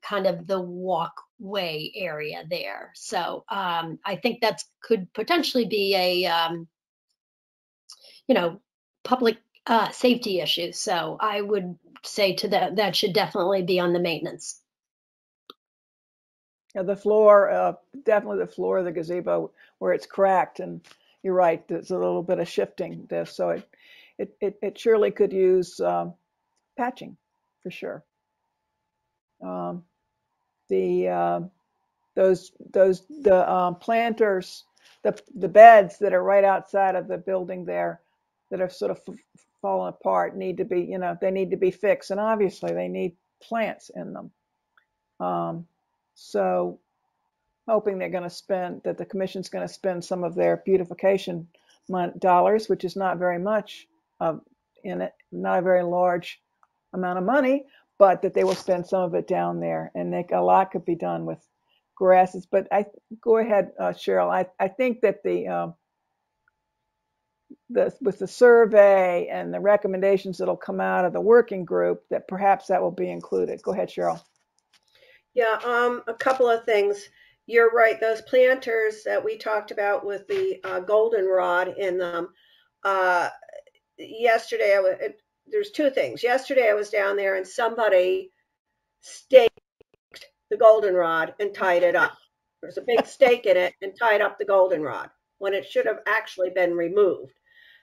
kind of the walkway area there. So I think that could potentially be a you know, public safety issue. So I would say that should definitely be on the maintenance. Yeah, the floor, definitely the floor of the gazebo where it's cracked, and you're right, there's a little bit of shifting there, so it surely could use patching for sure. The planters, the beds that are right outside of the building there, that are sort of fallen apart, need to be, you know, they need to be fixed, and obviously they need plants in them. So hoping that the commission's going to spend some of their beautification dollars, which is not very much in it, not a very large amount of money, but that they will spend some of it down there, and a lot could be done with grasses. But go ahead, Cheryl. I think that with the survey and the recommendations that'll come out of the working group, that perhaps that will be included. Go ahead, Cheryl. Yeah, a couple of things. You're right. Those planters that we talked about with the goldenrod in them. Yesterday, there's two things. Yesterday, I was down there and somebody staked the goldenrod and tied it up. There's a big stake in it and tied up the goldenrod when it should have actually been removed.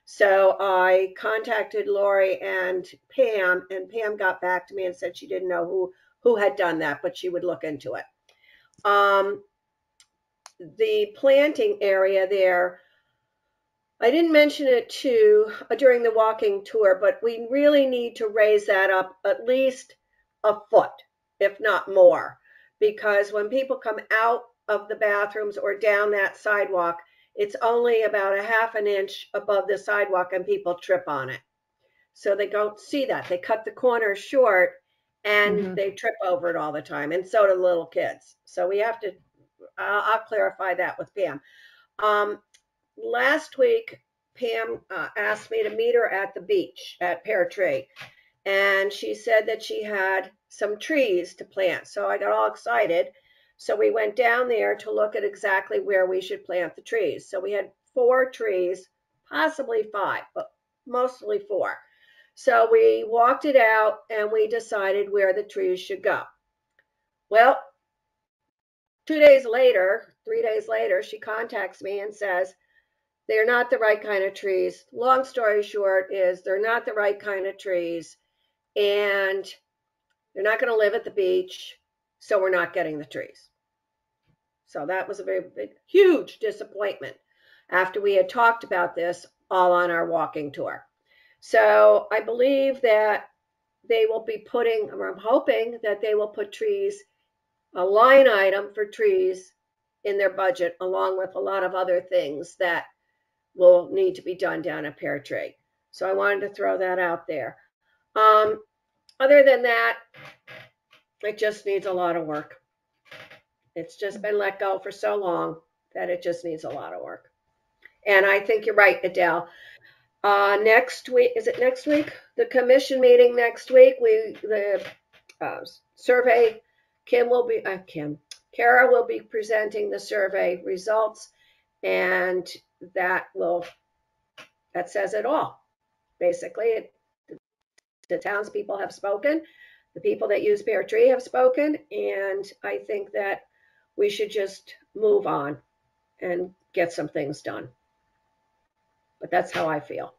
So I contacted Lori and Pam got back to me and said she didn't know who had done that, but she would look into it. The planting area there, I didn't mention it during the walking tour, but we really need to raise that up at least a foot, if not more, because when people come out of the bathrooms or down that sidewalk, it's only about a half an inch above the sidewalk and people trip on it. So they don't see that. They cut the corner short and they trip over it all the time. And so do little kids. So we have to, I'll clarify that with Pam. Last week, Pam asked me to meet her at the beach at Pear Tree. And she said that she had some trees to plant. So I got all excited. So we went down there to look at exactly where we should plant the trees. So we had 4 trees, possibly 5, but mostly 4. So we walked it out and we decided where the trees should go. Well, 3 days later, she contacts me and says, they're not the right kind of trees. Long story short is they're not the right kind of trees and they're not going to live at the beach. So we're not getting the trees. So that was a very big, huge disappointment after we had talked about this all on our walking tour. So I believe that they will be putting, or I'm hoping that they will put trees, a line item for trees in their budget, along with a lot of other things that will need to be done down at Pear Tree. So I wanted to throw that out there. Other than that, it just needs a lot of work. It's just been let go for so long that it just needs a lot of work. And I think you're right, Adele. Next week, is it next week? The commission meeting next week, the survey, Kara will be presenting the survey results, and that says it all. Basically, the townspeople have spoken. The people that use Pear Tree have spoken, and I think that we should just move on and get some things done. But that's how I feel.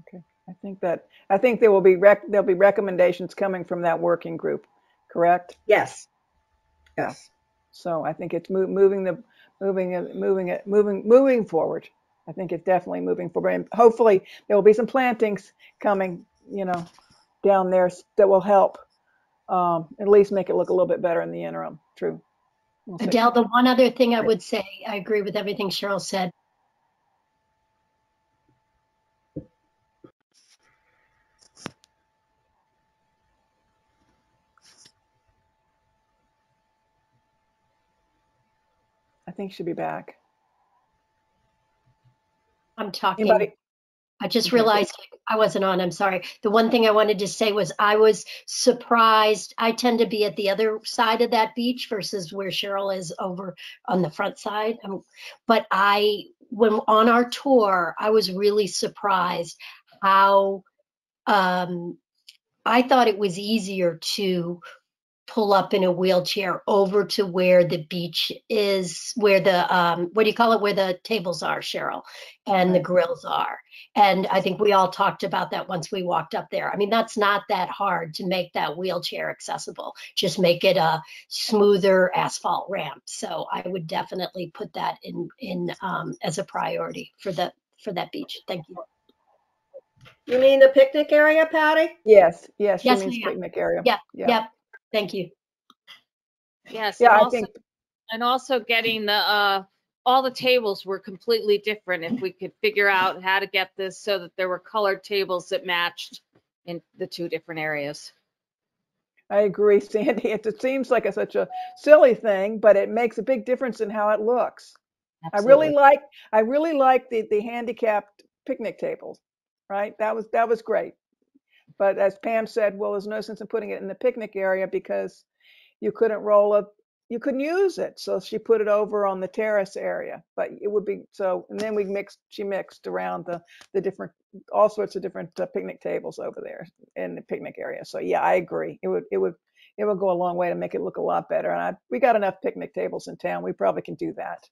Okay, I think there'll be recommendations coming from that working group, correct? Yes. Yeah. So I think it's moving forward. I think it's definitely moving forward, and hopefully there will be some plantings coming, down there that will help at least make it look a little bit better in the interim. True. We'll see. Adele, the one other thing I would say, I agree with everything Cheryl said. I think she'll be back. I'm talking. Anybody? I just realized I wasn't on. I'm sorry. The one thing I wanted to say was I was surprised. I tend to be at the other side of that beach versus where Cheryl is over on the front side. But when on our tour, I was really surprised how I thought it was easier to pull up in a wheelchair over to where the beach is, where the what do you call it, where the tables are, Cheryl, and the grills are. And I think we all talked about that once we walked up there. I mean, that's not that hard to make that wheelchair accessible. Just make it a smoother asphalt ramp. So I would definitely put that in as a priority for that beach. Thank you. You mean the picnic area, Patty? Yes, she Yes, means ma'am. picnic area. Yep. Thank you. Yes, Yeah, and also getting all the tables were completely different. If we could figure out how to get this so that there were colored tables that matched in the 2 different areas. I agree, Sandy. It seems like such a silly thing, but it makes a big difference in how it looks. Absolutely. I really like the handicapped picnic tables, right? That was great. But as Pam said, well, there's no sense in putting it in the picnic area because you couldn't you couldn't use it. So she put it over on the terrace area. But it would be so, and then she mixed around the different, all sorts of different picnic tables over there in the picnic area. So yeah, I agree. It would go a long way to make it look a lot better. And we got enough picnic tables in town. We probably can do that.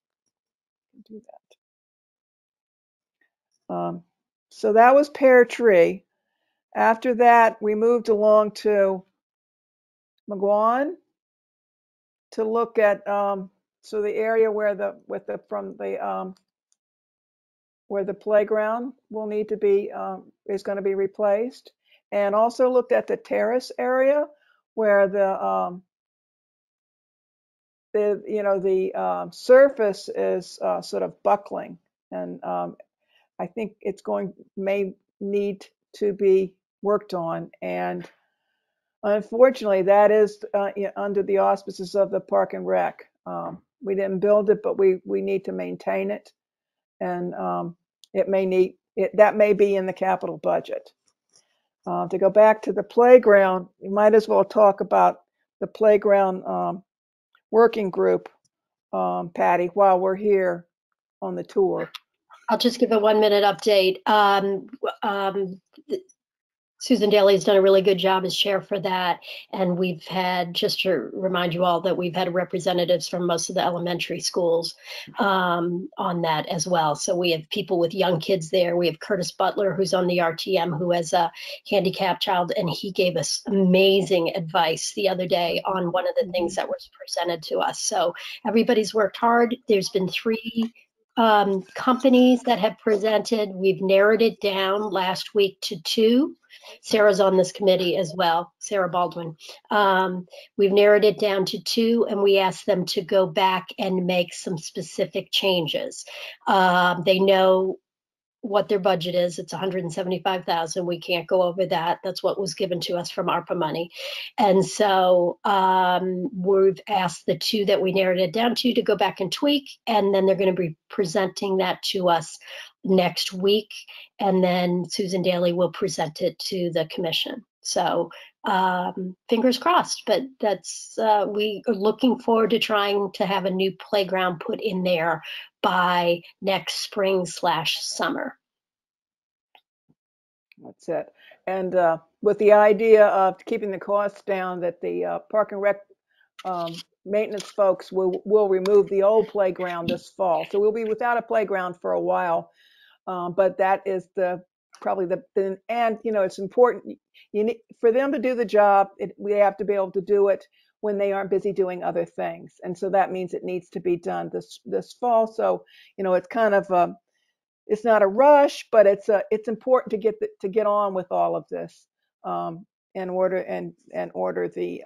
So that was Pear Tree. After that, we moved along to McGuan to look at so the area where where the playground will need to be is going to be replaced, and also looked at the terrace area where the surface is sort of buckling, and I think may need to be worked on, and unfortunately, that is under the auspices of the Park and Rec. We didn't build it, but we need to maintain it, and that may be in the capital budget. To go back to the playground, you might as well talk about the playground working group, Patty, while we're here on the tour. I'll just give a 1-minute update. Susan Daly has done a really good job as chair for that. And we've had, just to remind you all, that we've had representatives from most of the elementary schools on that as well. So we have people with young kids there. We have Curtis Butler, who's on the RTM, who has a handicapped child, and he gave us amazing advice the other day on one of the things that was presented to us. So everybody's worked hard. There's been 3 companies that have presented. We've narrowed it down last week to 2. Sarah's on this committee as well, Sarah Baldwin. We've narrowed it down to 2, and we asked them to go back and make some specific changes. They know what their budget is. It's $175,000. We can't go over that. That's what was given to us from ARPA money. And so we've asked the 2 that we narrowed it down to go back and tweak, and then they're going to be presenting that to us next week. And then Susan Daly will present it to the commission. So fingers crossed, but that's we are looking forward to trying to have a new playground put in there by next spring/summer. That's it. And with the idea of keeping the costs down, that the Park and Rec maintenance folks will remove the old playground this fall. So we'll be without a playground for a while. But that is probably and it's important. You need for them to do the job. We have to be able to do it when they aren't busy doing other things, and so that means it needs to be done this fall. So it's kind of it's not a rush, but it's important to get on with all of this in order the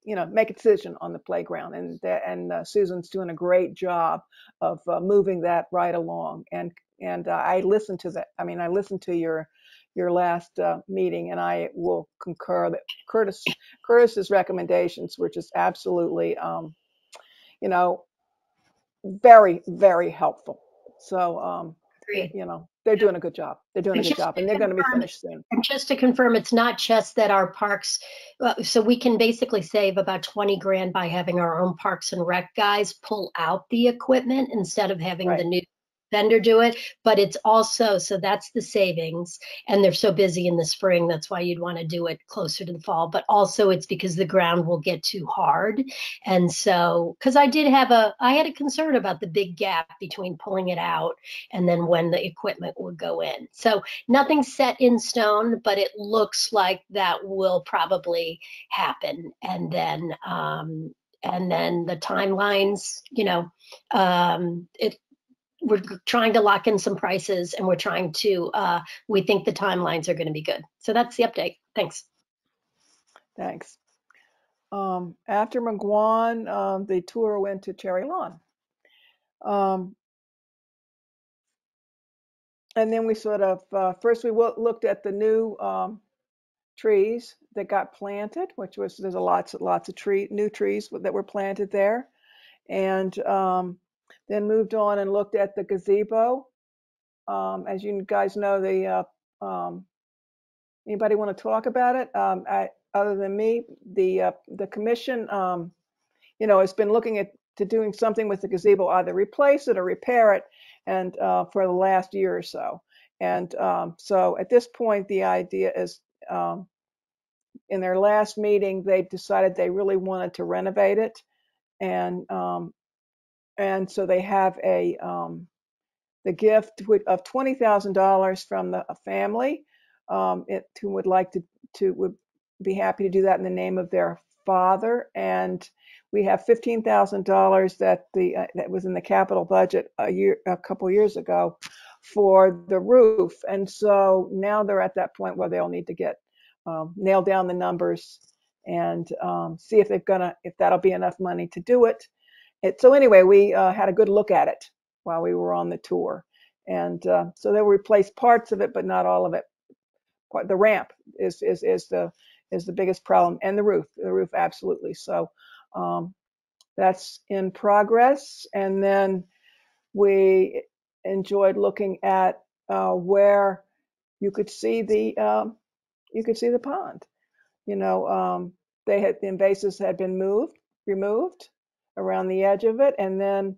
make a decision on the playground, and Susan's doing a great job of moving that right along. And I listened to that. I mean, I listened to your last meeting, and I will concur that Curtis's recommendations were just absolutely, very, very helpful. So, they're doing a good job. They're doing a good job, and they're going to be finished soon. And just to confirm, it's not just that our parks, so we can basically save about 20 grand by having our own Parks and Rec guys pull out the equipment instead of having the new vendor do it, but it's also, so that's the savings, and they're so busy in the spring, that's why you'd want to do it closer to the fall, but also it's because the ground will get too hard. And so, because I had a concern about the big gap between pulling it out and then when the equipment would go in. So nothing's set in stone, but it looks like that will probably happen. And then the timelines, we're trying to lock in some prices, and we're trying to, we think the timelines are going to be good. So that's the update. Thanks. Thanks. After McGuan, the tour went to Cherry Lawn. And then we sort of, first we looked at the new trees that got planted, which was there's lots of new trees that were planted there, and then moved on and looked at the gazebo. As you guys know, anybody want to talk about it? Other than me, the commission, has been looking to doing something with the gazebo, either replace it or repair it, and for the last year or so. And so at this point, the idea is, in their last meeting, they decided they really wanted to renovate it, and so they have the gift of $20,000 from the family, who would like would be happy to do that in the name of their father. And we have $15,000 that was in the capital budget a couple years ago for the roof. And so now they're at that point where they'll need to nail down the numbers and see if that'll be enough money to do it. So anyway, we had a good look at it while we were on the tour, and so they'll replace parts of it, but not all of it. The ramp is the biggest problem, and the roof absolutely. So that's in progress. And then we enjoyed looking at where you could see the pond. The invasives had been removed around the edge of it, and then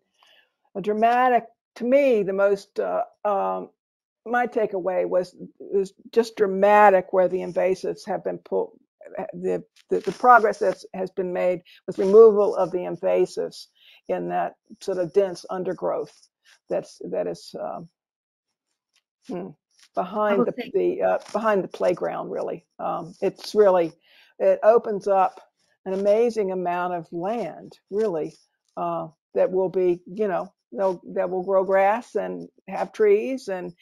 to me, the most my takeaway was just dramatic where the invasives have been pulled. The progress that has been made with removal of the invasives in that sort of dense undergrowth that is behind the playground. Really, it opens up an amazing amount of land. Really, that will be that will grow grass and have trees and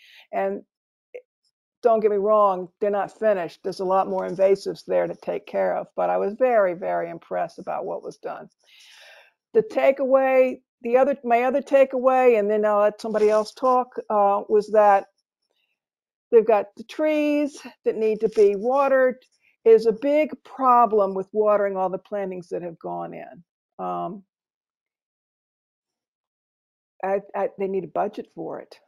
don't get me wrong, they're not finished. There's a lot more invasives there to take care of, but I was very, very impressed about what was done. The takeaway, my other takeaway, and then I'll let somebody else talk, was that they've got the trees that need to be watered. Is a big problem with watering all the plantings that have gone in. They need a budget for it.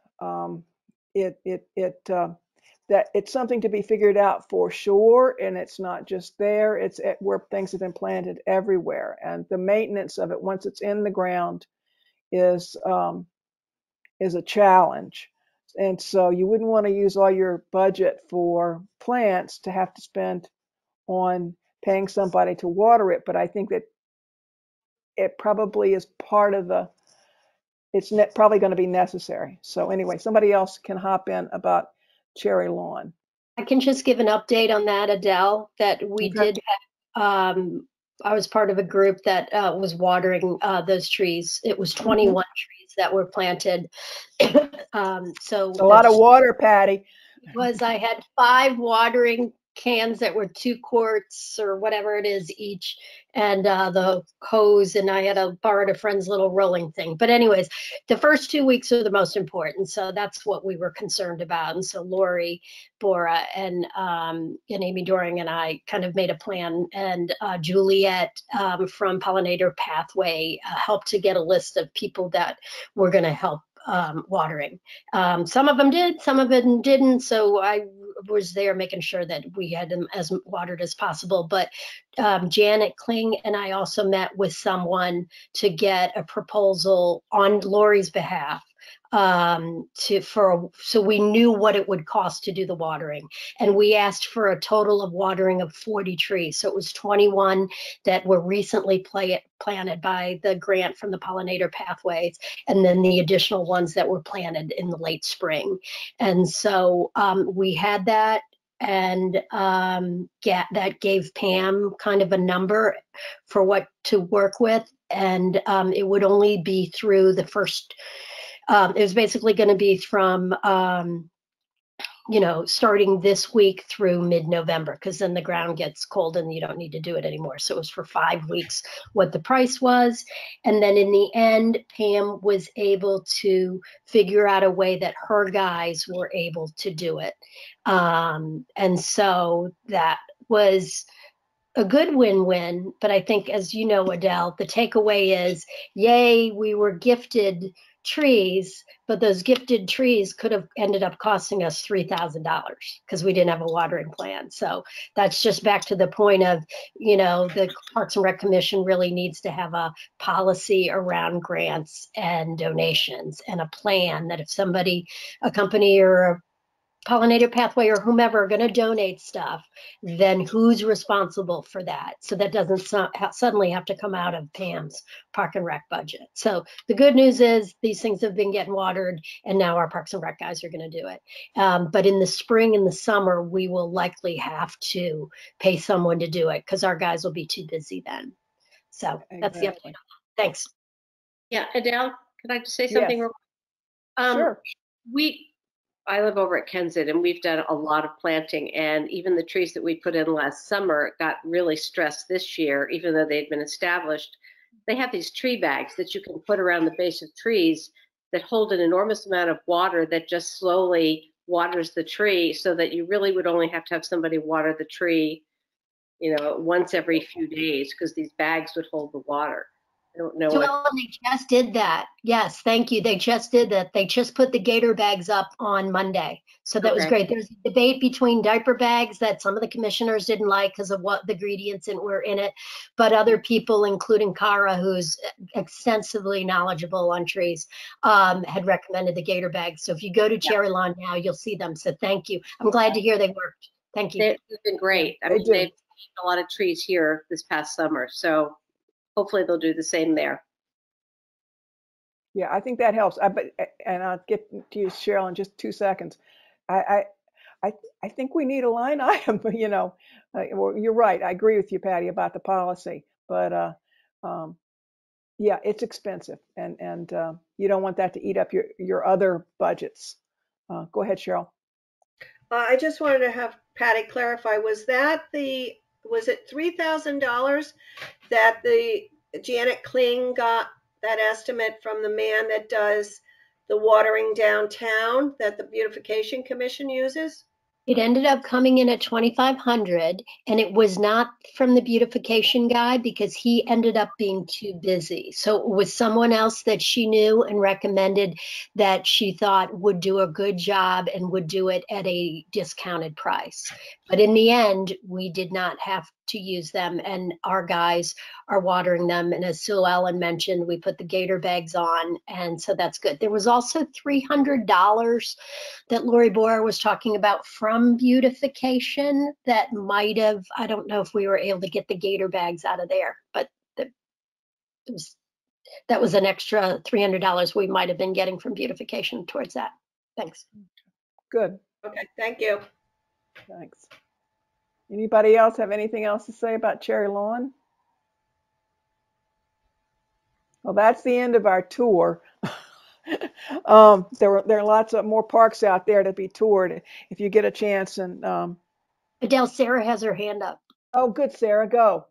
That it's something to be figured out for sure, and it's not just there. It's where things have been planted everywhere, and the maintenance of it once it's in the ground is a challenge. And so you wouldn't want to use all your budget for plants to have to spend on paying somebody to water it. But I think that it probably is part of it's probably going to be necessary. So anyway, somebody else can hop in about Cherry Lawn. I can just give an update on that, Adele, that we did have, I was part of a group that was watering those trees. It was 21 trees that were planted. So a lot of water, Patty. I had 5 watering cans that were 2 quarts or whatever it is each, and the hose, and I had borrowed a friend's little rolling thing. But anyways, the first 2 weeks are the most important, so that's what we were concerned about. And so Lori, Bora, and Amy Doring and I kind of made a plan, and Juliet from Pollinator Pathway helped to get a list of people that were going to help watering. Some of them did, some of them didn't. So I was there making sure that we had them as watered as possible. But Janet Kling and I also met with someone to get a proposal on Lori's behalf so we knew what it would cost to do the watering. And we asked for a total of watering of 40 trees. So it was 21 that were recently planted by the grant from the Pollinator Pathways, and then the additional ones that were planted in the late spring. And so we had that, and that gave Pam kind of a number for what to work with. And it would only be through the first, it was basically going to be from, starting this week through mid-November, because then the ground gets cold and you don't need to do it anymore. So it was for 5 weeks what the price was. And then in the end, Pam was able to figure out a way that her guys were able to do it. And so that was a good win-win, but I think, as you know, Adele, the takeaway is, yay, we were gifted trees, but those gifted trees could have ended up costing us $3,000 because we didn't have a watering plan. So that's just back to the point of, the Parks and Rec Commission really needs to have a policy around grants and donations and a plan that if somebody, a company or a pollinator pathway or whomever are going to donate stuff, then who's responsible for that? So that doesn't suddenly have to come out of Pam's Park and Rec budget. So the good news is these things have been getting watered, and now our Parks and Rec guys are going to do it. But in the spring and the summer, we will likely have to pay someone to do it because our guys will be too busy then. So that's the update. Thanks. Yeah, Adele, could I just say something? Yes. Sure. I live over at Kensett, and we've done a lot of planting, and even the trees that we put in last summer got really stressed this year, even though they'd been established. They have these tree bags that you can put around the base of trees that hold an enormous amount of water that just slowly waters the tree, so that you really would only have to have somebody water the tree, once every few days, because these bags would hold the water. I don't know. Well, they just did that. Yes, thank you. They just did that. They just put the gator bags up on Monday. So that was great. There's a debate between diaper bags that some of the commissioners didn't like because of what the ingredients were in it. But other people, including Cara, who's extensively knowledgeable on trees, had recommended the gator bags. So if you go to Cherry Lawn now, you'll see them. So thank you. I'm glad to hear they worked. Thank you. They've been great. I mean, they've saved a lot of trees here this past summer. So hopefully they'll do the same there. Yeah, I think that helps. And I'll get to you, Cheryl, in just 2 seconds. I think we need a line item. Well, you're right. I agree with you, Patty, about the policy. But yeah, it's expensive, and you don't want that to eat up your other budgets. Go ahead, Cheryl. I just wanted to have Patty clarify. Was it $3,000 that the Janet Kling got that estimate from the man that does the watering downtown that the Beautification Commission uses? It ended up coming in at 2,500, and it was not from the beautification guy because he ended up being too busy. So it was someone else that she knew and recommended that she thought would do a good job and would do it at a discounted price. But in the end, we did not have to use them, and our guys are watering them. And as Sue Ellen mentioned, we put the gator bags on, and so that's good. There was also $300 that Lori Boyer was talking about from beautification that might have, I don't know if we were able to get the gator bags out of there, but that was an extra $300 we might have been getting from beautification towards that. Thanks. Good. Okay, thank you. Thanks. Anybody else have anything else to say about Cherry Lawn? Well, that's the end of our tour. There are lots of more parks out there to be toured if you get a chance. And Adele, Sarah has her hand up. Oh, good, Sarah, go.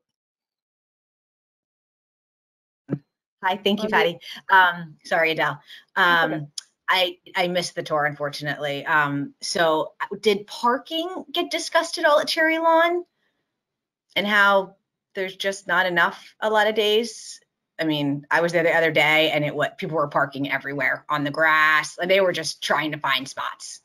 Hi, thank you, Patty. Sorry, Adele. I missed the tour, unfortunately. So did parking get discussed at all at Cherry Lawn? And how there's just not enough a lot of days? I mean, I was there the other day, and people were parking everywhere on the grass, and they were just trying to find spots.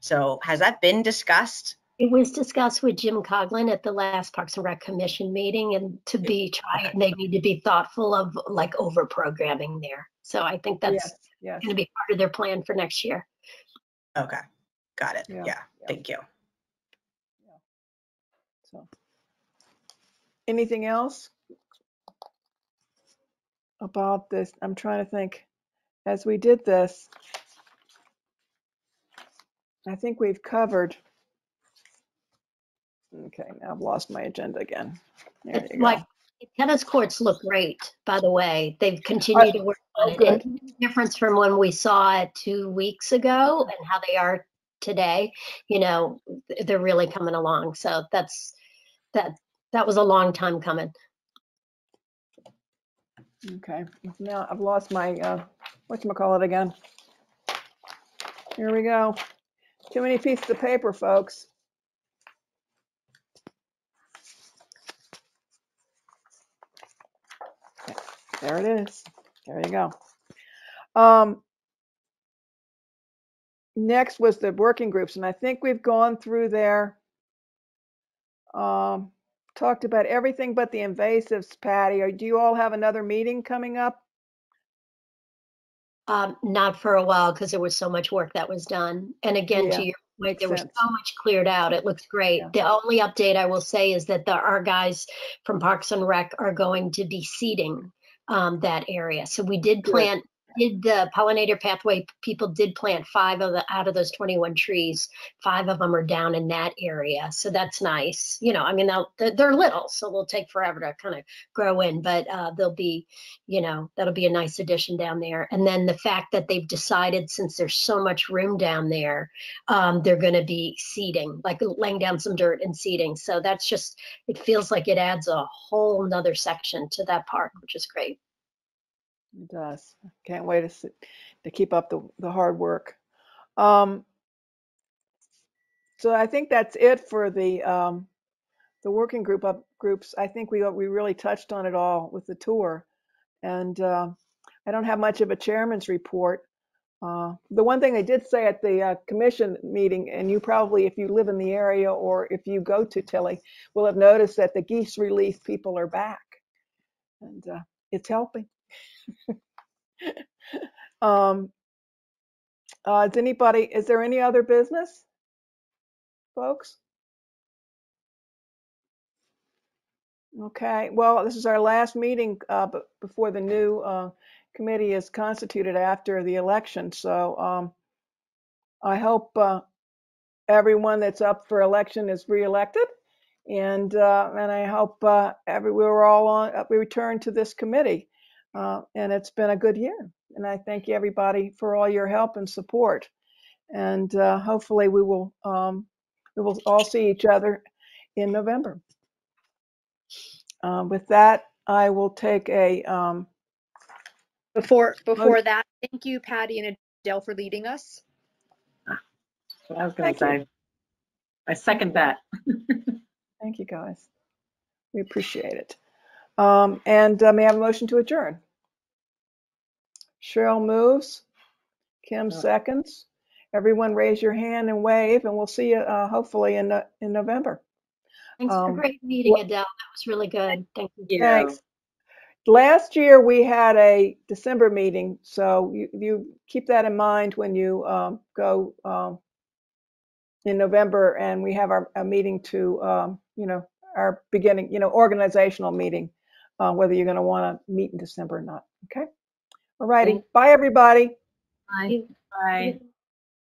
So has that been discussed? It was discussed with Jim Coughlin at the last Parks and Rec Commission meeting, and they need to be thoughtful of like over programming there. So I think that's going to be part of their plan for next year. Okay, got it. Yeah. Thank you. Yeah. So, anything else about this? I'm trying to think. As we did this, I think we've covered. Okay, now I've lost my agenda again. There you go. Tennis courts look great, by the way. They've continued to work on it. And the difference from when we saw it 2 weeks ago and how they are today, they're really coming along. So that was a long time coming. Okay, now I've lost my, whatchamacallit again. Here we go. Too many pieces of paper, folks. There it is. There you go. Next was the working groups, and I think we've gone through there. Talked about everything but the invasives, Patty. Or do you all have another meeting coming up? Not for a while because there was so much work that was done. And again, Yeah, to your point, makes there was sense. so much cleared out. It looks great. Yeah. The only update I will say is that our guys from Parks and Rec are going to be seeding that area. So we did plant, the pollinator pathway people did plant 5 out of those 21 trees. 5 of them are down in that area. So that's nice. You know, I mean, they're little, so they'll take forever to kind of grow in, but they'll be, you know, that'll be a nice addition down there. And then the fact that they've decided, since there's so much room down there, they're going to be seeding, like laying down some dirt and seeding. So that's just, it feels like it adds a whole nother section to that park, which is great. It does. Can't wait to keep up the hard work. So I think that's it for the working groups. I think we really touched on it all with the tour, and I don't have much of a chairman's report. The one thing they did say at the commission meeting, and you probably, if you live in the area or if you go to Tilly, will have noticed that the geese relief people are back, and it's helping. Is there any other business, folks? Okay, well, this is our last meeting before the new committee is constituted after the election. So I hope everyone that's up for election is reelected, and I hope we return to this committee, and it's been a good year. And I thank everybody for all your help and support. And hopefully we will all see each other in November. With that, I will take a Before that, thank you, Patty and Adele, for leading us. That's what I was going to Thank say. I second that. Thank you, guys. We appreciate it. And may I have a motion to adjourn? Cheryl moves. Kim seconds. Everyone raise your hand and wave, and we'll see you hopefully in November. Thanks for a great meeting, Adele. That was really good. Thank you. Thanks. Last year we had a December meeting, so you keep that in mind when you go in November, and we have our meeting to our beginning, organizational meeting, whether you're going to want to meet in December or not. Okay. All righty. Bye, everybody. Bye. Bye.